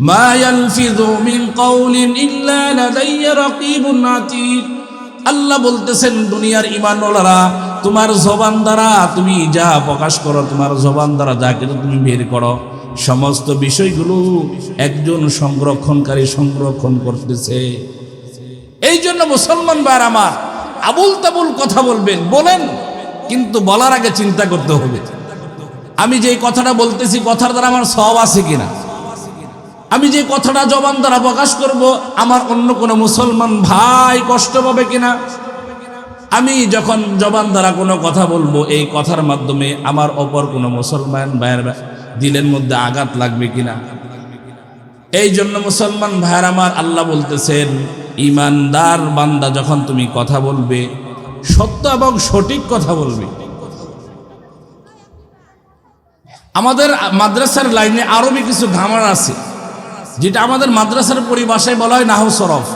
মা ইয়ালফিযু মিন কাওলিন ইল্লা লাদাইয়া রাকীবুন আতীদ, আল্লাহ বলতেছেন দুনিয়ার ঈমানওয়ালারা তোমার জবান দ্বারা তুমি যা প্রকাশ করো, তোমার জবান দ্বারা যা কিছু তুমি বের করো, সমস্ত বিষয়গুলো একজন সংরক্ষণকারী সংরক্ষণ করতেছে। এই জন্য মুসলমান ভাইরা আমার, আবুল তাবুল কথা বলেন, কিন্তু বলার আগে চিন্তা করতে হবে আমি যে কথাটা বলতেছি কথার দ্বারা আমার সওয়াব আছে কিনা, আমি যে কথাটা জবান দ্বারা প্রকাশ করব আমার অন্য কোনো মুসলমান ভাই কষ্ট পাবে কিনা, আমি যখন জবান দ্বারা কোনো কথা বলবো এই কথার মাধ্যমে আমার অপর কোনো মুসলমান ভাইয়ের দিলের মধ্যে আঘাত লাগবে কিনা। এই জন্য মুসলমান ভাইয়ের আমার, আল্লাহ বলতেছেন ঈমানদার বান্দা যখন তুমি কথা বলবে সত্য এবং সঠিক কথা বলবে। আমাদের মাদ্রাসার লাইনে আরবি কিছু গ্রামার আছে যেটা আমাদের মাদ্রাসার পরিভাষায় বলা হয় নাহু সরফ।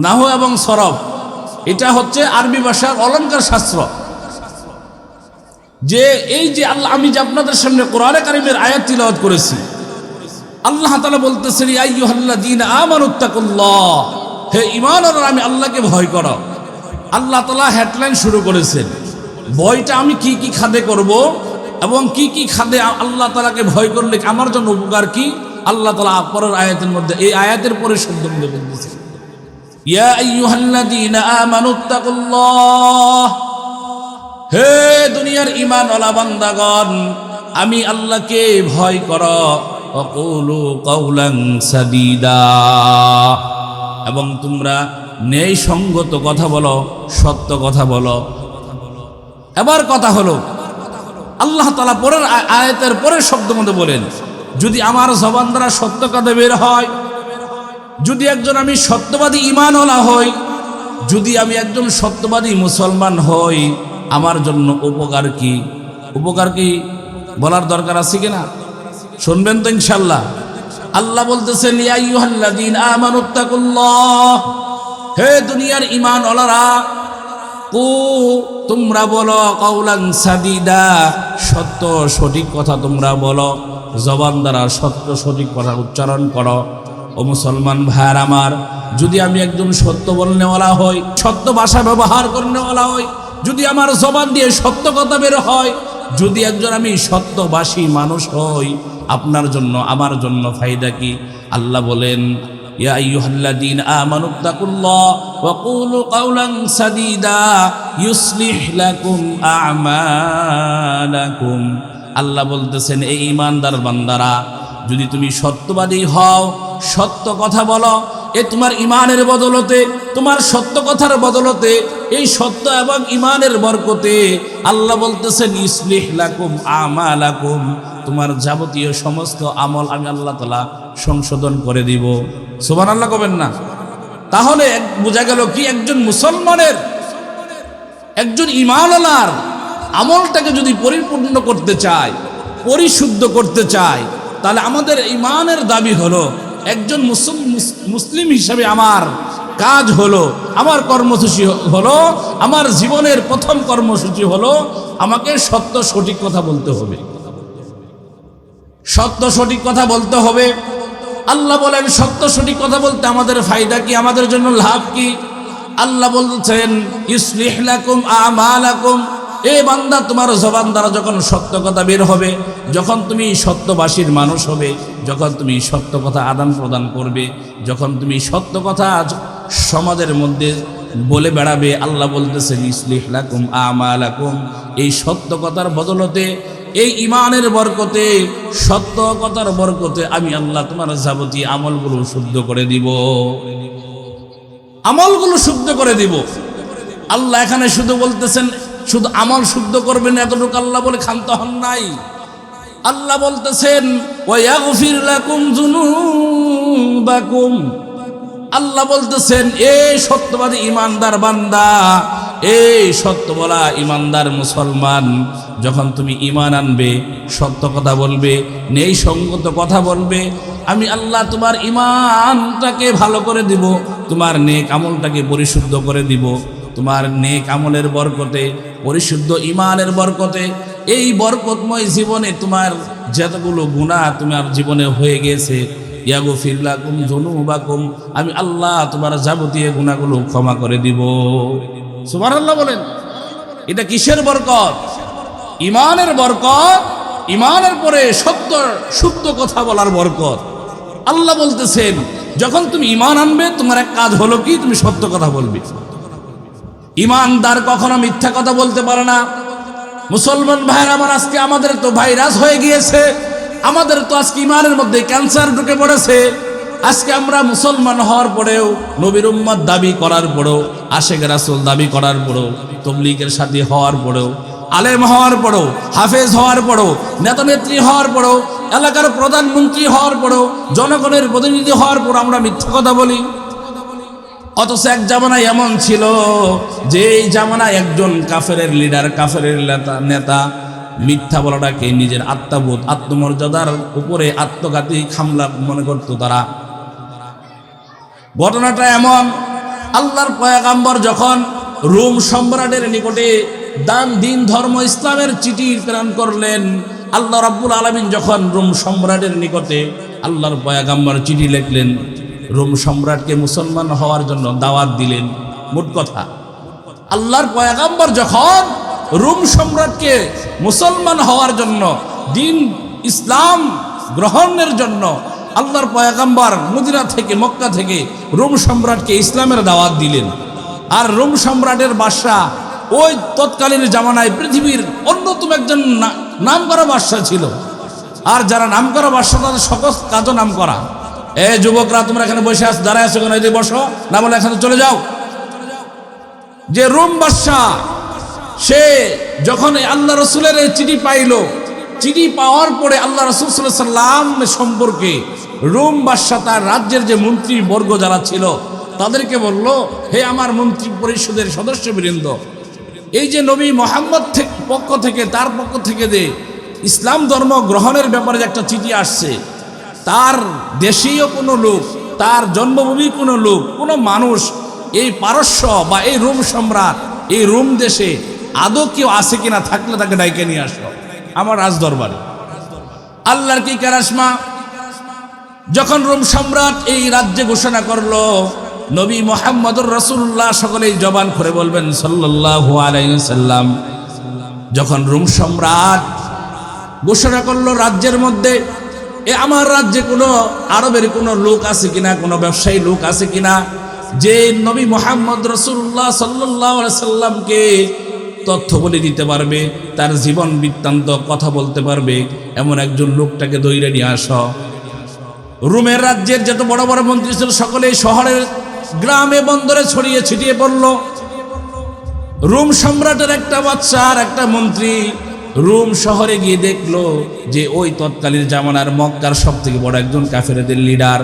নাহু এবং সরফ এটা হচ্ছে আরবি ভাষার অলংকার শাস্ত্র। যে এই যে আল্লাহ, আমি যে আপনাদের সামনে কোরআনে কারীমের আয়াত তিলাওয়াত করেছি, আল্লাহ তাআলা বলতেছেন ইয়া আইয়ুহাল্লাযীনা আমানুত্তাকুল্লাহ, হে ঈমানওয়ালারা আমি আল্লাহকে ভয় করো। আল্লাহ তাআলা হেডলাইন শুরু করেছেন, ভয়টা আমি কি কি খাদে করব এবং কি কি খাদে আল্লাহ তাআলাকে ভয় করলে আমার জন্য উপকার কি, আল্লাহ তাআলা পরের আয়াতের মধ্যে, এই আয়াতের পরে শব্দ মধ্যে বলতেছেন ইয়া আইয়ুহাল্লাযীনা আমানুত্তাকুল্লাহ, হে দুনিয়ার ঈমানওয়ালা বান্দাগণ আমি আল্লাহকে ভয় করো। ওয়াকুলু কাওলান সাদীদা, এবং তোমরা ন্যায় সঙ্গত কথা বলো, সত্য কথা বলো। এবার কথা হলো আল্লাহ তাআলা পরের আয়াতের পরের শব্দ মধ্যে বলেন, যদি আমার জবান দ্বারা সত্য কথা বের হয়, যদি একজন আমি সত্যবাদী ঈমানওয়ালা হই, যদি আমি একজন সত্যবাদী মুসলমান হই, আমার জন্য উপকার কি? উপকার কি বলার দরকার আছে কিনা? শুনবেন তো ইনশাআল্লাহ। আল্লাহ বলতেছেন ইয়া আইয়ুহাল্লাযীনা আমানুত্তাকুল্লাহ, হে দুনিয়ার ঈমানওয়ালারা তোমরা বলো কাওলান সাদীদা, সত্য সঠিক কথা তোমরা বলো, জবান দ্বারা সত্য সঠিক কথা উচ্চারণ করো। ও মুসলমান ভাইয়ার আমার, যদি আমি একজন সত্য বলনেওয়ালা হই, সত্য ভাষা ব্যবহার করনেওয়ালা হই, যদি আমার জবান দিয়ে সত্য কথা বের হয়, যদি একজন আমি সত্যভাষী মানুষ হই, আপনার জন্য আমার জন্য ফায়দা কি? আল্লাহ বলেন ইয়া আইয়ুহাল্লাযীনা আমানুত্তাকুল্লাহ ওয়া কুলু কাওলান সাদীদা ইউসলিহ লাকুম আ'মালাকুম। আল্লাহ বলতেছেন এই ঈমানদার বান্দারা, যদি তুমি সত্যবাদী হও সত্য কথা বলো। এ তোমার ইমানের বদলতে, তোমার সত্য কথার বদলতে, এই সত্য এবং ইমানের বরকতে আল্লাহ বলতেছেন ইসলিহ লাকুম আমালাকুম, তোমার যাবতীয় সমস্ত আমল আমি আল্লাহ তাআলা সংশোধন করে দিব। সুবহানাল্লাহ কবেন না? তাহলে বোঝা গেল কি, একজন মুসলমানের, একজন ঈমানওয়ালার আমলটাকে যদি পরিপূর্ণ করতে চায়, পরিশুদ্ধ করতে চায়, তাহলে আমাদের ঈমানের দাবি হলো, একজন মুসলিম হিসাবে আমার কাজ হলো, আমার কর্মসূচি হলো, আমার জীবনের প্রথম কর্মসূচি হলো আমাকে সত্য সঠিক কথা বলতে হবে। সত্য সঠিক কথা বলতে হবে। আল্লাহ বলেন সত্য সঠিক কথা বলতে আমাদের ফায়দা কি, আমাদের জন্য লাভ কি? আল্লাহ বলছেন ইসলিহ লাকুম আমালাকুম, এ বান্দা তোমার জবান দ্বারা যখন সত্য কথা বের হবে, যখন তুমি সত্যবাসীর মানুষ হবে, যখন তুমি সত্য কথা আদান প্রদান করবে, যখন তুমি সত্য কথা সমাজের মধ্যে বলে বেড়াবে, আল্লাহ বলতেছেন ইসলিহ লাকুম আমালাকুম, এই সত্য কথার বদলতে, এই ইমানের বরকতে, সত্য কথার বরকতে আমি আল্লাহ তোমার যাবতীয় আমলগুলো শুদ্ধ করে দিব, আমলগুলো শুদ্ধ করে দিব। আল্লাহ এখানে শুধু বলতেছেন শুধু আমল শুদ্ধ করবেন এতটুকু আল্লাহ বলে ক্ষান্ত হন নাই। আল্লাহ বলতেছেন ওয়াগফির লাকুম যুনুবাকুম, আল্লাহ বলতেছেন এই সত্যবাদী ইমানদার বান্দা, এই সত্য বলা ইমানদার মুসলমান, যখন তুমি ঈমান আনবে, সত্য কথা বলবে, নেই সঙ্গত কথা বলবে, আমি আল্লাহ তোমার ঈমানটাকে ভালো করে দিব, তোমার নেক আমলটাকে পরিশুদ্ধ করে দিব। তোমার নেক আমলের বরকতে, পরিশুদ্ধ ঈমানের বরকতে, এই বরকতময় জীবনে তোমার যতগুলো গুনাহ তোমার জীবনে হয়ে গেছে, ইয়াগফির লাকুম যুনুবাকুম, আমি আল্লাহ তোমার যাবতীয় গুনাহগুলো ক্ষমা করে দিব। সুবহানাল্লাহ বলেন। এটা কিসের বরকত? ঈমানের বরকত, ঈমানের পরে সত্য শুদ্ধ কথা বলার বরকত। আল্লাহ বলতেছেন যখন তুমি ঈমান আনবে, তোমার এক কাজ হলো কি, তুমি সত্য কথা বলবে। ঈমানদার কখনো মিথ্যা কথা বলতে পারে না। মুসলমান ভাইরা আমার, আজকে আমাদের তো ভাইরাস হয়ে গিয়েছে, আমাদের তো আজকে ঈমানের মধ্যে ক্যান্সার ঢুকে পড়েছে। আজকে আমরা মুসলমান হওয়ার পরেও, নবীর উম্মত দাবি করার পরেও, আশেক রাসূল দাবি করার পরেও, তবলিগের সাথী হওয়ার পরেও, আলেম হওয়ার পরেও, হাফেজ হওয়ার পরেও, নেতা নেত্রী হওয়ার পরেও, এলাকার প্রধানমন্ত্রী হওয়ার পরেও, জনগণের প্রতিনিধি হওয়ার পর আমরা মিথ্যা কথা বলি। অথচ এক জামানায় এমন ছিল যে এই জামানায় একজন কাফেরের লিডার, কাফেরের নেতা মিথ্যা বলাটাকে নিজের আত্মবোধ, আত্মমর্যাদার উপরে আত্মঘাতী হামলা মনে করত তারা। ঘটনাটা এমন, আল্লাহর পয়গাম্বর যখন রোম সম্রাটের নিকটে দিন ধর্ম ইসলামের চিঠি প্রেরণ করলেন, আল্লাহ রাব্বুল আলামিন যখন রোম সম্রাটের নিকটে আল্লাহর পয়গাম্বর চিঠি লিখলেন, রোম সম্রাটকে মুসলমান হওয়ার জন্য দাওয়াত দিলেন। মোট কথা, আল্লাহর পয়গাম্বর যখন রোম সম্রাটকে মুসলমান হওয়ার জন্য, দিন ইসলাম গ্রহণের জন্য আল্লাহর পয়গাম্বর মদিনা থেকে, মক্কা থেকে রোম সম্রাটকে ইসলামের দাওয়াত দিলেন। আর রোম সম্রাটের বাদশা ওই তৎকালীন জামানায় পৃথিবীর অন্যতম একজন নামকরা বাদশা ছিল। আর যারা নামকরা বাদশা, তাদের সকল কাজও নাম করা। এ যুবকরা, তোমরা এখানে বসে আছো, দাঁড়ায় আছো কেন? এই যে বসো, না বলে এখানে চলে যাও। যে রোম বাদশা, সে যখন আল্লাহ রসুলের চিঠি পাইল, চিঠি পাওয়ার পরে আল্লাহ রসুল সাল্লাল্লাহু আলাইহি ওয়াসাল্লাম সম্পর্কে রোম বাদশা তার রাজ্যের যে মন্ত্রী বর্গ যারা ছিল তাদেরকে বলল, হে আমার মন্ত্রী পরিষদের সদস্যবৃন্দ, এই যে নবী মুহাম্মদ পক্ষ থেকে, তার পক্ষ থেকে যে ইসলাম ধর্ম গ্রহণের ব্যাপারে যে একটা চিঠি আসছে, তার দেশীয় কোনো লোক, তার জন্মভূমি কোনো লোক, কোনো মানুষ এই পারস্য বা এই রোম সম্রাট, এই রোম দেশে আদৌ কেউ আছে কিনা, থাকলে তাকে ডাইকে নিয়ে আসো আমার রাজ দরবারে। আল্লাহর কি কারাশমা, যখন রোম সম্রাট এই রাজ্যে ঘোষণা করলো, নবী মুহাম্মদুর রাসূলুল্লাহ সকলেই জবান করে বলবেন সাল্লাল্লাহু আলাইহি ওয়াসাল্লাম। যখন রোম সম্রাট ঘোষণা করলো রাজ্যের মধ্যে, আমার রাজ্যে কোনো আরবের কোনো লোক আছে কিনা, কোনো ব্যবসায়ী লোক আছে কিনা, যে নবী মুহাম্মদ রাসূলুল্লাহ সাল্লাল্লাহু আলাইহি ওয়াসাল্লামকে তথ্য বলে দিতে পারবে, তার জীবন বৃত্তান্ত কথা বলতে পারবে, এমন একজন লোকটাকে দইরে নিয়ে আসো। রোমের রাজ্যের যত বড় বড় মন্ত্রী ছিল সকলেই শহরের গ্রামে বন্দরে ছড়িয়ে ছিটিয়ে পড়ল। রোম সম্রাটের একটা বাচ্চা আর একটা মন্ত্রী রোম শহরে গিয়ে দেখলো যে ওই তৎকালীন জামানার মক্কার সব থেকে বড় একজন কাফেরদের লিডার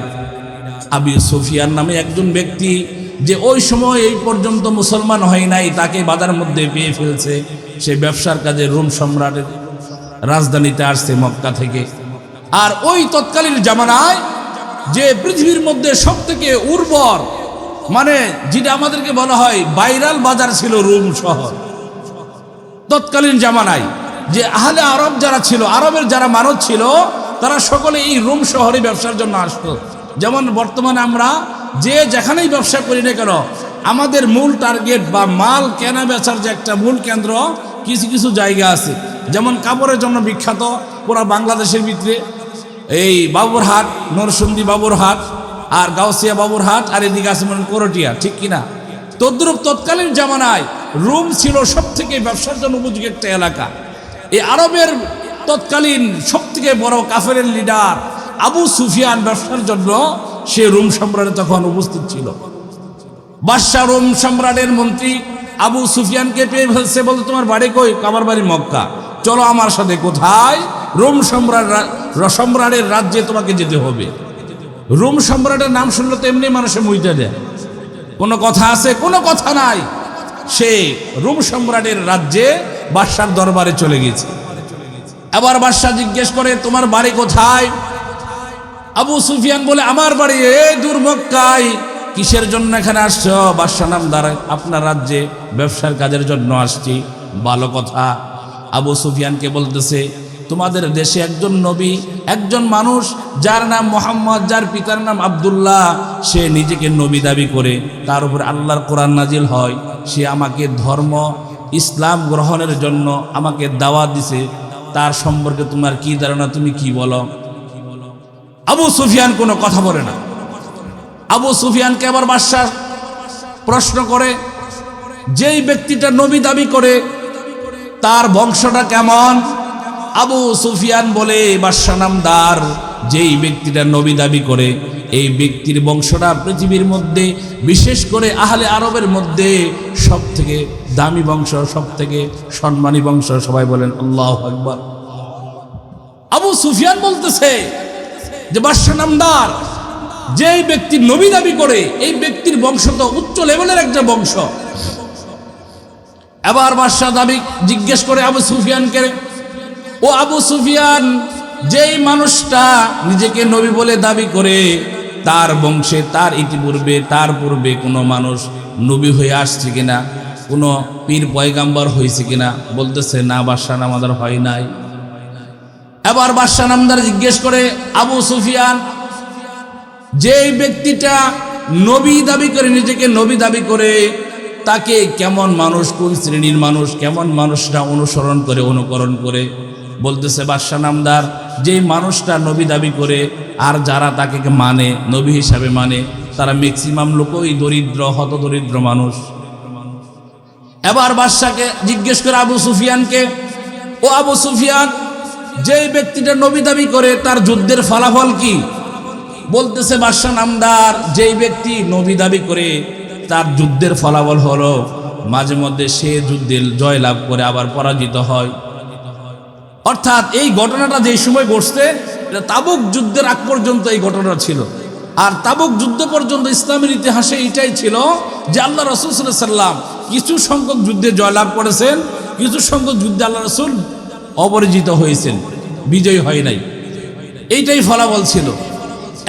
আবু সুফিয়ান নামে একজন ব্যক্তি, যে ওই সময় এই পর্যন্ত মুসলমান হয় নাই, তাকে বাজার মধ্যে পেয়ে ফেলছে। সে ব্যবসার কাজে রোম সম্রাটের রাজধানীতে আসছে মক্কা থেকে। আর ওই তৎকালীন জামানায় যে পৃথিবীর মধ্যে সব থেকে উর্বর, মানে যেটা আমাদেরকে বলা হয় ভাইরাল বাজার ছিল রোম শহর। তৎকালীন জামানায় যে আহলে আরব যারা ছিল, আরবের যারা মানুষ ছিল, তারা সকলে এই রোম শহরে ব্যবসার জন্য আসতো। যেমন বর্তমানে আমরা যে যেখানেই ব্যবসা করি না কেন, আমাদের মূল টার্গেট বা মাল কেনা বেচার যে একটা মূল কেন্দ্র কিছু কিছু জায়গা আছে। যেমন কাপড়ের জন্য বিখ্যাত পুরা বাংলাদেশের ভিতরে এই বাবুরহাট, নরসিংদী বাবুরহাট, আর গাউসিয়া বাবুরহাট, আর এদিকে আছে মনে করটিয়া, ঠিক কিনা? তদ্রুপ তৎকালীন জামানায় রোম ছিল সব থেকে ব্যবসার জন্য উপযোগী একটা এলাকা। এই আরবের তৎকালীন সব থেকে বড় কাফেরের লিডার আবু সুফিয়ান ব্যবসার জন্য সে রোম সম্রাটে তখন উপস্থিত ছিল। বাদশাহ রোম সম্রাটের মন্ত্রী আবু সুফিয়ানকে পেয়ে ফেলছে, বলতে তোমার বাড়ি কই? আমার বাড়ি মক্কা, চলো আমার সাথে। কোথায়? রোম সম্রাটের রাজ্যে তোমাকে যেতে হবে। রোম সম্রাটের নাম শুনলে তো এমনি মানুষে মুইতে দেয়, কোনো কথা আছে? কোনো কথা নাই। সে রোম সম্রাটের রাজ্যে বাদশার দরবারে চলে গেছে। এবার বাদশা জিজ্ঞেস করে তোমার বাড়ি কোথায়? আবু সুফিয়ান বলে আমার বাড়ি এই দূর মক্কায়। কিসের জন্য এখানে আসছো? বাদশা নামদার আপনার রাজ্যে ব্যবসার কাজের জন্য আসছি। ভালো কথা। আবু সুফিয়ানকে বলতেছে তোমাদের দেশে একজন নবী, একজন মানুষ যার নাম মোহাম্মদ, যার পিতার নাম আব্দুল্লাহ, সে নিজেকে নবী দাবি করে, তার উপর আল্লাহর কোরআন নাজিল হয়। সে আমাকে ধর্ম ইসলাম গ্রহণের জন্য আমাকে দাওয়াত দিছে। তার সম্পর্কে তোমার কি ধারণা? তুমি কি বলো? আবু সুফিয়ান কোনো কথা বলে না। আবু সুফিয়ানকে আবার বাদশা প্রশ্ন করে, যেই ব্যক্তিটা নবী দাবি করে তার বংশটা কেমন? আবু সুফিয়ান বলে, বাদশা নামদার, যেই ব্যক্তিটা নবী দাবি করে এই ব্যক্তির বংশটা পৃথিবীর মধ্যে, বিশেষ করে আহলে আরবের মধ্যে সব থেকে দামি বংশ, সব থেকে সম্মানী বংশ। সবাই বলেন আল্লাহু আকবার। আবু সুফিয়ান বলতেছে যে বাদশা নামদার, যেই ব্যক্তি নবী দাবি করে এই ব্যক্তির বংশ তো উচ্চ লেভেলের একটা বংশ। এবার বাদশা দাবি জিজ্ঞেস করে আবু সুফিয়ানকে, ও আবু সুফিয়ান, যেই মানুষটা নিজেকে নবী বলে দাবি করে তার বংশে, তার ইতিপূর্বে, তার পূর্বে কোনো মানুষ নবী হয়ে আসছে কিনা, কোনো পীর পয়গাম্বর হয়েছে কিনা? বলতেছে না, বাদশা নামদার হয় নাই। এবার বাদশা নামদার জিজ্ঞেস করে আবু সুফিয়ান, যেই ব্যক্তিটা নবী দাবি করে, নিজেকে নবী দাবি করে, তাকে কেমন মানুষ, কোন শ্রেণীর মানুষ, কেমন মানুষরা অনুসরণ করে, অনুকরণ করে? বলতেছে বাদশা নামদার, যেই মানুষটা নবী দাবি করে আর যারা তাকে মানে, নবী হিসাবে মানে, তারা ম্যাক্সিমাম লোকই দরিদ্র, হত দরিদ্র মানুষ। এবার বাদশাকে জিজ্ঞেস করে আবু সুফিয়ানকে, ও আবু সুফিয়ান, যেই ব্যক্তিটা নবী দাবি করে তার যুদ্ধের ফলাফল কি? বলতেছে বাদশা নামদার, যেই ব্যক্তি নবী দাবি করে তার যুদ্ধের ফলাফল হলো মাঝে মধ্যে সে যুদ্ধে জয় লাভ করে আবার পরাজিত হয়। অর্থাৎ এই ঘটনাটা যেই সময় ঘটছে, এটা তাবুক যুদ্ধের আগ পর্যন্ত এই ঘটনা ছিল। আর তাবুক যুদ্ধ পর্যন্ত ইসলামের ইতিহাসে এটাই ছিল যে আল্লাহ রাসূল সাল্লাল্লাহু আলাইহি ওয়াসাল্লাম কিছু সংখ্যক যুদ্ধে জয়লাভ করেছেন, কিছু সংখ্যক যুদ্ধে আল্লাহ রাসূল অপরাজিত হয়েছেন, বিজয়ী হয় নাই। এইটাই ফলাফল ছিল।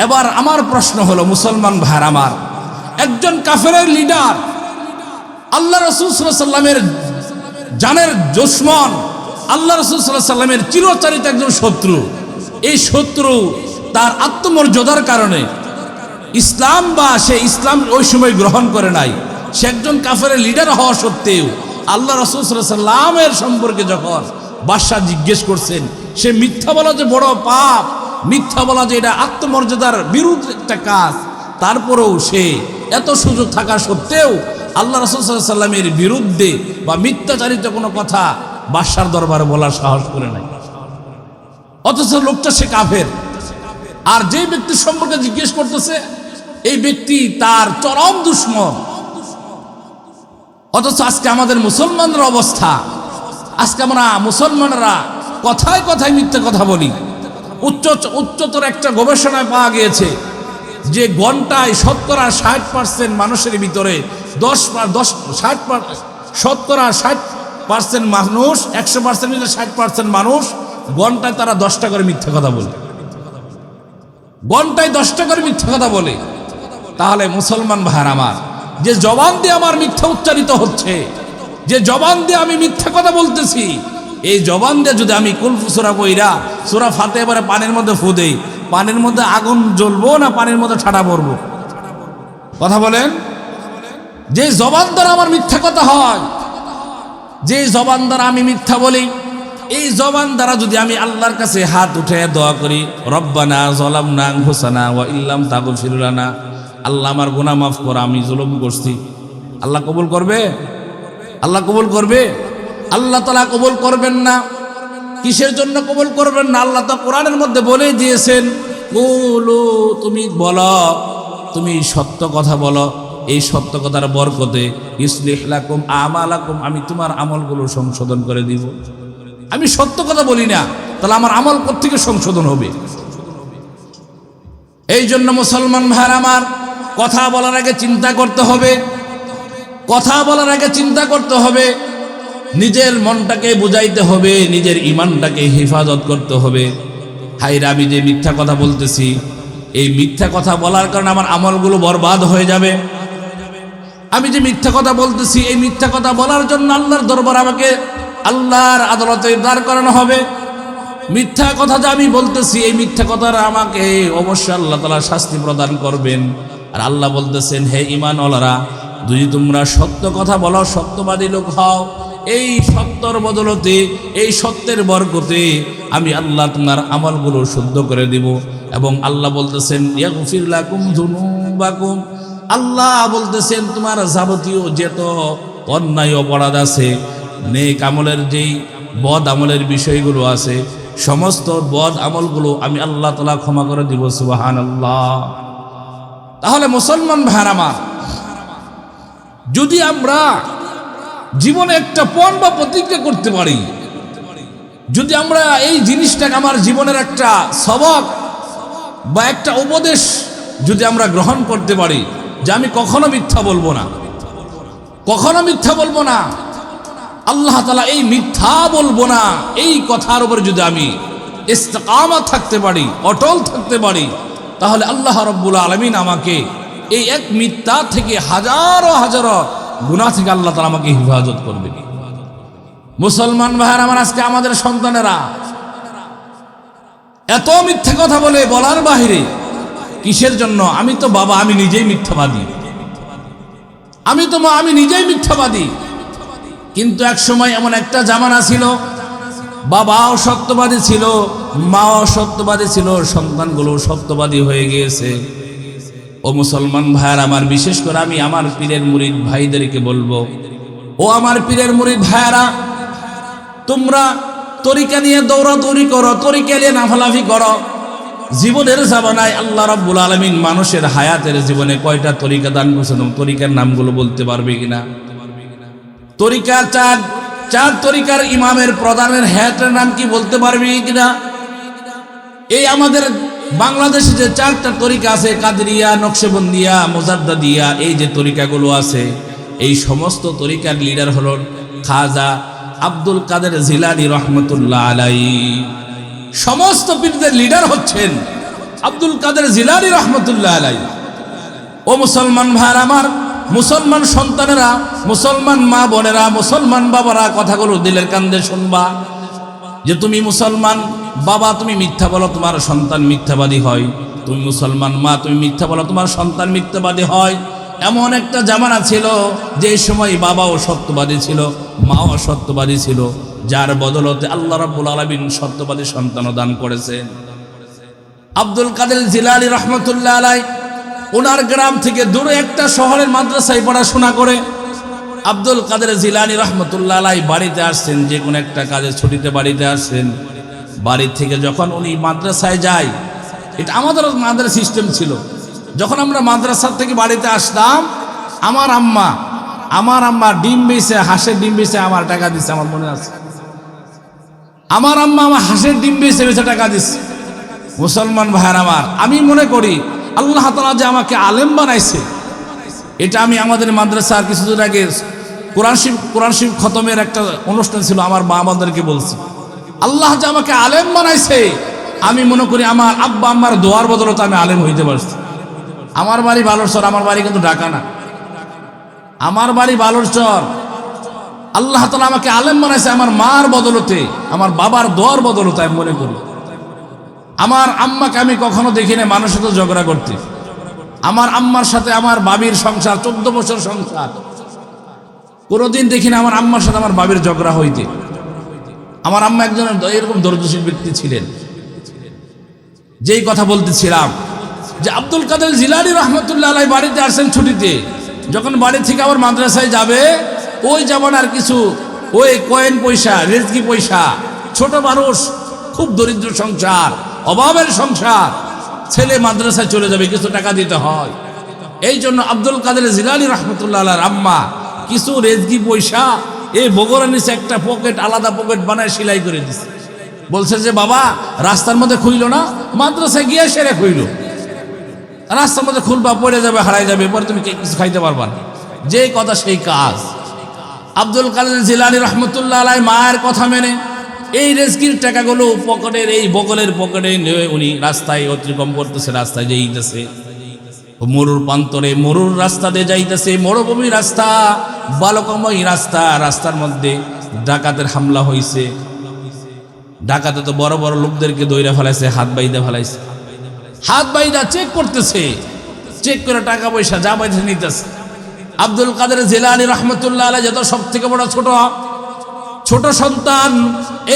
এবার আমার প্রশ্ন হলো, মুসলমান ভাইরা আমার, একজন কাফেরের লিডার, আল্লাহ রাসূল সাল্লাল্লাহু আলাইহি ওয়াসাল্লামের জানের দুশমন, আল্লাহ রাসূল সাল্লাল্লাহু আলাইহি ওয়াসাল্লামের চিরচরিত একজন শত্রু, এই শত্রু তার আত্মমর্যাদার কারণে ইসলাম বা সে ইসলাম ওই সময় গ্রহণ করে নাই, সে একজন কাফেরের লিডার হওয়া সত্ত্বেও আল্লাহ রাসূল সাল্লাল্লাহু আলাইহি ওয়াসাল্লামের সম্পর্কে যখন বাদশা জিজ্ঞেস করছেন, সে মিথ্যা বলা যে বড় পাপ, মিথ্যা বলা যে এটা আত্মমর্যাদার বিরুদ্ধে একটা কাজ, তারপরেও সে এত সুযোগ থাকা সত্ত্বেও আল্লাহ রাসূল সাল্লাল্লাহু আলাইহি ওয়াসাল্লামের বিরুদ্ধে বা মিথ্যাচারিত কোনো কথা বাদশার দরবারে বলার সাহস করে নাই। অথচ লোকটা সে কাফের। আর যে ব্যক্তি সম্পর্কে জিজ্ঞেস করতেছে এই ব্যক্তি তার চরম দুশ্মন। অথচ আজকে আমাদের মুসলমানদের অবস্থা, আজকে আমরা মুসলমানরা কথায় কথায় মিথ্যে কথা বলি। উচ্চতর একটা গবেষণায় পাওয়া গিয়েছে যে ঘন্টায় 60% মানুষের ভিতরে 60% মানুষ, 100% ভিতরে 60% মানুষ ঘন্টায় তারা 10টা করে মিথ্যে কথা বলে, ঘন্টায় 10টা করে মিথ্যে কথা বলে। তাহলে মুসলমান ভাইয়ের আমার, যে জবান দিয়ে আমার মিথ্যা উচ্চারিত হচ্ছে, যে জবান দিয়ে আমি মিথ্যা কথা বলতেছি, এই জবান দিয়ে যদি আমি কুলফ সূরা পইরা সূরা ফাতিহা পরে পানির মধ্যে ফু দেই, পানির মধ্যে আগুন জ্বলবো না পানির মধ্যে ঠাডা পড়বো? কথা বলেন। যে জবান দ্বারা আমার মিথ্যা কথা হয়, যে জবান দ্বারা আমি মিথ্যা বলি, এই জবান দ্বারা যদি আমি আল্লাহর কাছে হাত উঠে দোয়া করি, রব্বানা যালামনা আনফুসানা ওয়া ইল্লাম তাগফির লানা, আল্লাহ আমার গুনাহ মাফ কর, আমি জুলুম করছি, আল্লাহ কবুল করবে? আল্লাহ কবুল করবে? আল্লাহ তাআলা কবুল করবেন না। কিসের জন্য কবুল করবেন না? আল্লাহ তো কোরআনের মধ্যে বলে দিয়েছেন, কুলু, তুমি বলো, তুমি সত্য কথা বলো, এই সত্য কথার বরকতে ইসলিহ লাকুম আমালাকুম, আমি তোমার আমলগুলো সংশোধন করে দিব। আমি সত্য কথা বলি না, তাহলে আমার আমল কোত্থেকে সংশোধন হবে? এই জন্য মুসলমান ভাইরা আমার, কথা বলার আগে চিন্তা করতে হবে, কথা বলার আগে চিন্তা করতে হবে, নিজের মনটাকে বুঝাইতে হবে, নিজের ইমানটাকে হেফাজত করতে হবে। হায়রে, আমি যে মিথ্যা কথা বলতেছি, এই মিথ্যা কথা বলার কারণে আমার আমলগুলো বরবাদ হয়ে যাবে। আমি যে মিথ্যা কথা বলতেছি, এই মিথ্যা কথা বলার জন্য আল্লাহর দরবার আমাকে আল্লাহর আদালতে দাঁড় করানো হবে। মিথ্যা কথা যে আমি বলতেছি, এই মিথ্যা কথার আমাকে অবশ্যই আল্লাহ তাআলা শাস্তি প্রদান করবেন। আর আল্লাহ বলতেছেন, হে ঈমানওয়ালারা, যদি তোমরা সত্য কথা বলো, সত্যবাদী লোক হও, এই সত্যর বদলতে, এই সত্যের বরকতে আমি আল্লাহ তোমার আমলগুলো শুদ্ধ করে দিব। এবং আল্লাহ বলতেছেন, ইয়াগফির লাকুম যুনুবাকুম, আল্লাহ বলতেছেন তোমার যাবতীয় যত অন্যায় অপরাধ আছে, নেক আমলের যেই বদ আমলের বিষয়গুলো আছে, সমস্ত বদ আমলগুলো আমি আল্লাহ তাআলা ক্ষমা করে দিব। সুবহানাল্লাহ। তাহলে মুসলমান ভাইরা আমার, যদি আমরা জীবনে একটা পণ বা প্রতিজ্ঞা করতে পারি, যদি আমরা এই জিনিসটাকে আমার জীবনের একটা সবক বা একটা উপদেশ যদি আমরা গ্রহণ করতে পারি, যে আমি কখনো মিথ্যা বলবো না, কখনো মিথ্যা বলবো না, আল্লাহ তাআলা এই মিথ্যা বলবো না, এই কথার উপরে যদি আমি ইস্তেকামত থাকতে পারি, অটল থাকতে পারি, তাহলে আল্লাহ রাব্বুল আলামিন আমাকে এই এক মিথ্যা থেকে হাজারো হাজারো গুনাহ থেকে আল্লাহ তাআলা আমাকে হেফাজত করবে। মুসলমান ভাইরা আমার, আজকে আমাদের সন্তানেরা এত মিথ্যা কথা বলে বলার বাহিরে, কিসের জন্য? আমি তো বাবা, আমি নিজেই মিথ্যাবাদী, আমি নিজেই মিথ্যাবাদী। কিন্তু এক সময় এমন একটা জামানা ছিল, বাবাও সত্যবাদী ছিল, মাও সত্যবাদী ছিল, সন্তানগুলো সত্যবাদী হয়ে গিয়েছে। ও মুসলমান ভাইয়ার আমার, বিশেষ করে আমি আমার পীরের মুরিদ ভাইদেরকে বলবো, ও আমার পীরের মুরিদ ভাইয়ারা, তোমরা তরিকা নিয়ে দৌড়াদৌড়ি করো, তরিকা নিয়ে লাফালাফি করো। জীবনের জামানায় আল্লাহ রাব্বুল আলামিন মানুষের হায়াতের জীবনে কয়টা তরিকা দান করেছেন? তরিকার নামগুলো বলতে পারবে কিনা? তরিকা চার তরিকার ইমামের প্রধানের হায়াতের নাম কি বলতে পারবে কিনা? এই আমাদের বাংলাদেশে যে 4টা তরিকা আছে, কাদরিয়া, নকশবন্দিয়া, মুজাদ্দাদিয়া, এই যে তরিকাগুলো আছে, এই সমস্ত তরিকার লিডার হলেন খাজা আব্দুল কাদের জিলানী রহমতুল্লাহ আলাইহি। সমস্ত পীরদের লিডার হচ্ছেন আব্দুল কাদের জিলানী রহমতুল্লাহ আলাইহি। ও মুসলমান ভাইরা আমার, মুসলমান সন্তানেরা, মুসলমান মা বোনেরা, মুসলমান বাবারা, কথাগুলো দিলের কান্দে শুনবা। যে তুমি মুসলমান বাবা, তুমি মিথ্যা বলো, তোমার সন্তান মিথ্যাবাদী হয়। তুমি মুসলমান মা, তুমি মিথ্যা বলো, তোমার সন্তান মিথ্যাবাদী হয়। এমন একটা জামানা ছিল যে সময় বাবাও সত্যবাদী ছিল, মাও সত্যবাদী ছিল, যার বদলতে আল্লাহ রাব্বুল আলামিন সত্যবাদী সন্তান দান করেছেন। আব্দুল কাদের জিলানী রহমতুল্লাহ আলাইহি ওনার গ্রাম থেকে দূরে একটা শহরের মাদ্রাসায় পড়াশোনা করে আব্দুল কাদের জিলানী রহমতুল্লাহ আলাইহি বাড়িতে আসছেন, যে কোনো একটা কাজে ছুটিতে বাড়িতে আসছেন। বাড়ি থেকে যখন উনি মাদ্রাসায় যায়, এটা আমাদের মাদ্রাসা সিস্টেম ছিল। যখন আমরা মাদ্রাসা থেকে বাড়িতে আসতাম, আমার আম্মা ডিম বেচে, হাঁসের ডিম বেচে আমার টাকা দিচ্ছে, আমার মনে আছে। আমার আম্মা আমার হাঁসের ডিম বেচে বেচে টাকা দিচ্ছে। মুসলমান ভাইয়ের আমার, আমি মনে করি আল্লাহ তাআলা যে আমাকে আলেম বানাইছে, এটা আমি আমাদের মাদ্রাসার কিছুদিন আগে কোরআন শরীফ খতমের একটা অনুষ্ঠান ছিল, আমার মা আমাদেরকে বলছি, আল্লাহ যে আমাকে আলেম বানাইছে, আমি মনে করি আমার আব্বা আম্মার দোয়ার বদলতে আমি আলেম হইতে পারছি। আমার বাড়ি বালরচর, আমার বাড়ি কিন্তু ঢাকা না, আমার বাড়ি বালরচর। আল্লাহ তাআলা আমাকে আলেম বানাইছে আমার মার বদলতে, আমার বাবার দোয়ার বদলতে। আমি মনে করি আমার আম্মাকে আমি কখনো দেখি না মানুষের সাথে ঝগড়া করতে। আমার আম্মার সাথে আমার বাবির সংসার 14 বছর সংসার, কোনোদিন দেখি না আমার আম্মার সাথে আমার বাবির ঝগড়া হইতে। আমার আম্মা একজন এরকম দরিদ্রশীল ব্যক্তি ছিলেন। যেই কথা বলতেছিলাম যে আব্দুল কাদের জিলানী রহমতুল্লাহ আলাইহি বাড়িতে আসছেন ছুটিতে, যখন বাড়ি থেকে আবার মাদ্রাসায় যাবে, ওই জামানার কিছু ওই কয়েন পয়সা, রেজকি পয়সা, ছোট মানুষ, খুব দরিদ্র সংসার, অভাবের সংসার, ছেলে মাদ্রাসায় চলে যাবে, কিছু টাকা দিতে হয়। এই জন্য আব্দুল কাদের জিলানী রহমতুল্লাহ আলাইহির আম্মা কিছু রেজকি পয়সা এই বগরের নিচে একটা পকেট, আলাদা পকেট বানায় সেলাই করে দিছে। বলছে যে বাবা রাস্তার মধ্যে খুইল না, মাদ্রাসায় গিয়ে সেরে খুইল, রাস্তার মধ্যে খুলবা, পড়ে যাবে, হারাই যাবে, পরে তুমি কিছু খাইতে পারবা না। যেই কথা সেই কাজ। আব্দুল কাদের জিলানী রহমতুল্লাহ আলাইহি মায়ের কথা মেনে এই রেজকির টাকাগুলো পকেটের, এই বগলের পকেটে নিয়ে উনি রাস্তায় অতিক্রম করতেছে, রাস্তায় যাইতেছে, মরুর প্রান্তরে, মরুর রাস্তা দিয়ে যাইতেছে, মরুভূমি রাস্তা, বালকময় রাস্তা, রাস্তার মধ্যে ডাকাতের হামলা হয়েছে। ডাকাতে তো বড় বড় লোকদেরকে দইরা ফেলাইছে, হাত বাইদা ফেলাইছে, হাত বাইদা চেক করতেছে, চেক করে টাকা পয়সা যা বাইতে নিতেছে। আব্দুল কাদের জিলানী রহমতুল্লাহ আলাইহি যত সব থেকে বড় ছোট সন্তান,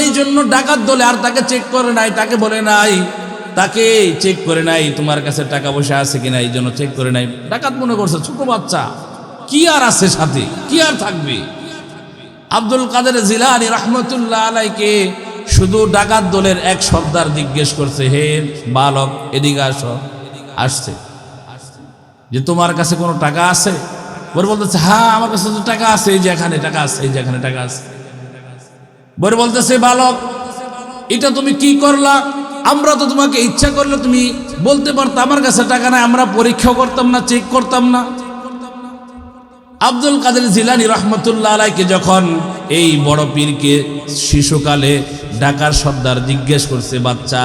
এই জন্য ডাকাত দলে আর তাকে চেক করে নাই, তাকে বলে নাই, তাকে চেক করে নাই তোমার কাছে টাকা পয়সা আছে কিনা, এই জন্য চেক করে নাই। ডাকাত মনে করছে ছোট বাচ্চা, কি আর আছে সাথে, কি আর থাকবে। আব্দুল কাদের জিলানী রহমতুল্লাহ আলাইহিকে শুধু ডাকাত দলের এক সর্দার জিজ্ঞেস করছে, হে বালক এদিকে আসো। আসছে যে তোমার কাছে কোনো টাকা আছে? বলে বলতেছে হ্যাঁ আমার কাছে তো টাকা আছে, এই যে এখানে টাকা আছে, এই যে এখানে টাকা আছে। বলে বলতেছে বালক এটা তুমি কি করলা? আমরা তো তোমাকে ইচ্ছা করলে তুমি বলতে পারতো আমার কাছে টাকা নাই, আমরা পরীক্ষা করতাম না, চেক করতাম না। আব্দুল কাদের জিলানী রহমতুল্লাহ আলাইহিকে যখন এই বড় পীরকে শিশুকালে ঢাকার সর্দার জিজ্ঞেস করছে, বাচ্চা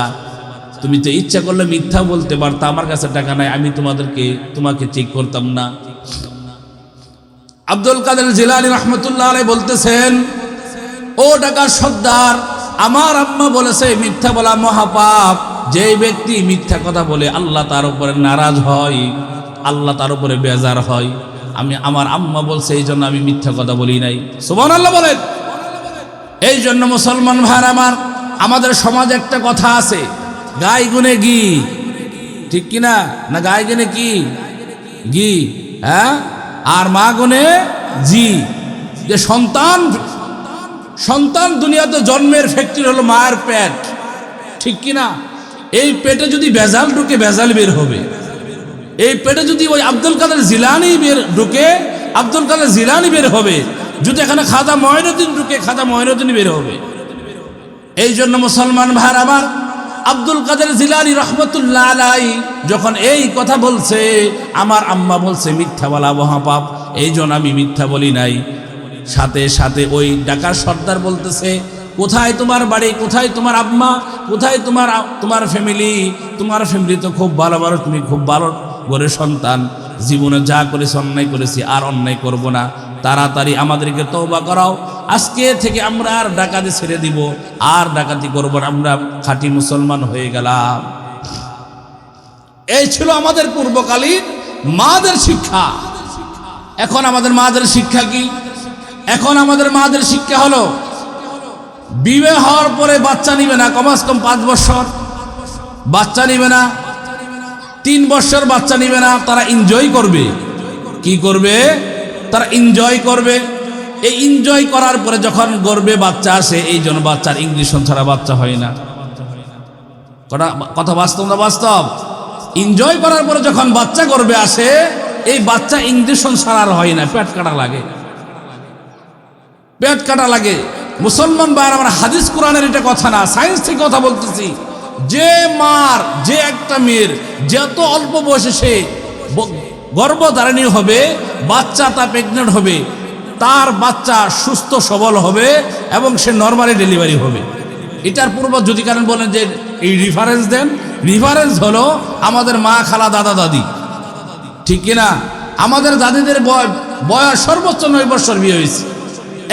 তুমি তো ইচ্ছা করলে মিথ্যা বলতে পারতা, আমার কাছে টাকা নাই, আমি তোমাকে চেক করতাম না। আব্দুল কাদের জিলানী রহমতুল্লাহ আলাইহি বলতেছেন, ও ঢাকার সর্দার, আমার আম্মা বলেছে মিথ্যা বলা মহাপাপ। যে ব্যক্তি মিথ্যা কথা বলে আল্লাহ তার উপরে নারাজ হয়, আল্লাহ তার উপরে বেজার হয়। আমার আম্মা বলছে, এই জন্য আমি মিথ্যা কথা বলি নাই। সুবহানাল্লাহ বলেন। এই জন্য মুসলমান ভাইরা আমার, আমাদের সমাজে একটা কথা আছে, গাই গুনে ঘি, ঠিক কিনা? না গাই গুনে কি ঘি, হ্যাঁ, আর মা গুনে জি। যে সন্তান দুনিয়াতে জন্মের ফ্যাক্টরি হলো মায়ের পেট, ঠিক কিনা? এই পেটে যদি ভেজাল ঢুকে, ভেজাল বের হবে। এই পেটে যদি ওই আব্দুল কাদের জিলানী ঢুকে, আব্দুল কাদের জিলানী বের হবে। যদি এখানে খাজা মঈনুদ্দিন ঢুকে, খাজা মঈনুদ্দিন বের হবে। এই জন্য মুসলমান ভাইরা আমার, আব্দুল কাদের জিলানী রহমতুল্লাহ আলাইহি যখন এই কথা বলছে, আমার আম্মা বলছে মিথ্যা বলা মহাপাপ, এই জন্য আমি মিথ্যা বলি নাই। সাথে সাথে ওই ঢাকার সর্দার বলতেছে, কোথায় তোমার বাড়ি, কোথায় তোমার আম্মা, কোথায় তোমার ফ্যামিলি? তোমার ফ্যামিলি তো খুব ভালো, তুমি খুব ভালো ঘরের সন্তান, জীবনে যা করেছি অন্যায় করেছি, আর অন্যায় করব না, তাড়াতাড়ি আমাদেরকে তওবা করাও, আজকে থেকে আমরা আর ডাকাতি ছেড়ে দিব, আর ডাকাতি করব না, আমরা খাঁটি মুসলমান হয়ে গেলাম। এই ছিল আমাদের পূর্বকালীন মাদের শিক্ষা। এখন আমাদের মাদের শিক্ষা কি? এখন আমাদের মাদের শিক্ষা হলো বিবাহ হওয়ার পরে বাচ্চা নিবে না, কমাস কম 5 বছর বাচ্চা নিবে না, 3 বছর বাচ্চা নিবে না। তারা এনজয় করবে। কি করবে? তারা এনজয় করবে। এই এনজয় করার পরে যখন গর্ভে বাচ্চা আসে, এই জন্য বাচ্চার ইঞ্জেকশন ছাড়া বাচ্চা হয় না। কথা বাস্তব না বাস্তব? এনজয় করার পরে যখন বাচ্চা গর্ভে আসে, এই বাচ্চা ইঞ্জেকশন ছাড়া আর হয় না, পেট কাটা লাগে, পেট কাটা লাগে। মুসলমান ভাইরা আমার, হাদিস কোরআনের এটা কথা না, সায়েন্স থেকে কথা বলতেছি। যে মার, যে একটা মেয়ের যত অল্প বয়সে সে গর্ভধারিণী হবে, বাচ্চা তা প্রেগনেন্ট হবে, তার বাচ্চা সুস্থ সবল হবে এবং সে নর্মালি ডেলিভারি হবে। এটার পূর্ব যদি কারণ বলেন যে এই রেফারেন্স দেন, রেফারেন্স হলো আমাদের মা, খালা, দাদা, দাদি, ঠিক কিনা? আমাদের দাদিদের বয়স সর্বোচ্চ 9 বছর বিয়ে হয়েছে,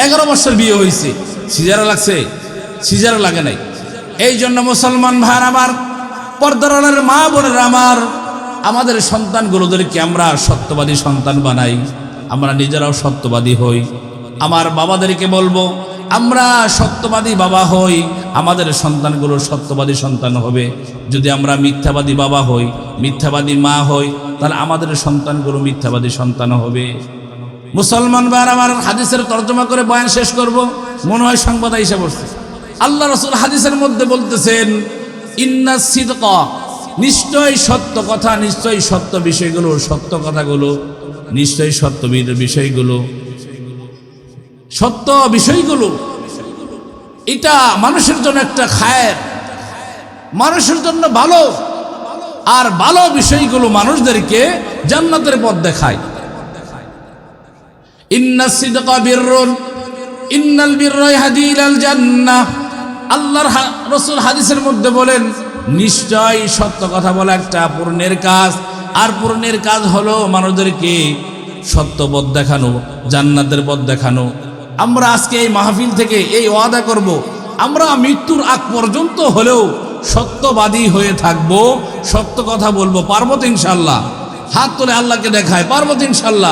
11 বছর বিয়ে হয়েছে, সিজারে লাগছে? সিজারে লাগে নাই। এই জন্য মুসলমান ভাইরা আমার, পর্দার আড়ালের মা বোনেরা আমার, আমাদের সন্তানগুলোদেরকে আমরা সত্যবাদী সন্তান বানাই, আমরা নিজেরাও সত্যবাদী হই। আমার বাবাদেরকে বলবো, আমরা সত্যবাদী বাবা হই, আমাদের সন্তানগুলো সত্যবাদী সন্তান হবে। যদি আমরা মিথ্যাবাদী বাবা হই, মিথ্যাবাদী মা হই, তাহলে আমাদের সন্তানগুলো মিথ্যাবাদী সন্তান হবে। মুসলমান ভাইরা আমার, হাদিসের তর্জমা করে বয়ান শেষ করব, মনে হয় সংবাদ এসে পড়ছে। আল্লাহ রাসূল হাদিসের মধ্যে বলতেছেন, ইন্না সিদকা, নিশ্চয় সত্য কথা, নিশ্চয়ই সত্য বিষয়গুলো, সত্য কথাগুলো, নিশ্চয়ই সত্য বিষয়গুলো, সত্য বিষয়গুলো, এটা মানুষের জন্য একটা খায়ের, মানুষের জন্য ভালো। আর ভালো বিষয়গুলো মানুষদেরকে জান্নাতের পথ দেখায়। ইন্না সিদকা বিররুন, ইন্নাল বিররা ইয়াহদি ইলাল জান্নাহ। আল্লাহর রাসূল হাদিসের মধ্যে বলেন, নিশ্চয় সত্য কথা বলা একটা পুণ্যের কাজ, আর পুণ্যের কাজ হলো মানুষদেরকে সত্য পথ দেখানো, জান্নাতের পথ দেখানো। আমরা আজকে এই মাহফিল থেকে এই ওয়াদা করব, আমরা মৃত্যুর আগ পর্যন্ত হলেও সত্যবাদী হয়ে থাকব, সত্য কথা বলবো। পারবো তো ইনশাআল্লাহ? হাত তুলে আল্লাহকে দেখায়, পারবো তো ইনশাআল্লাহ?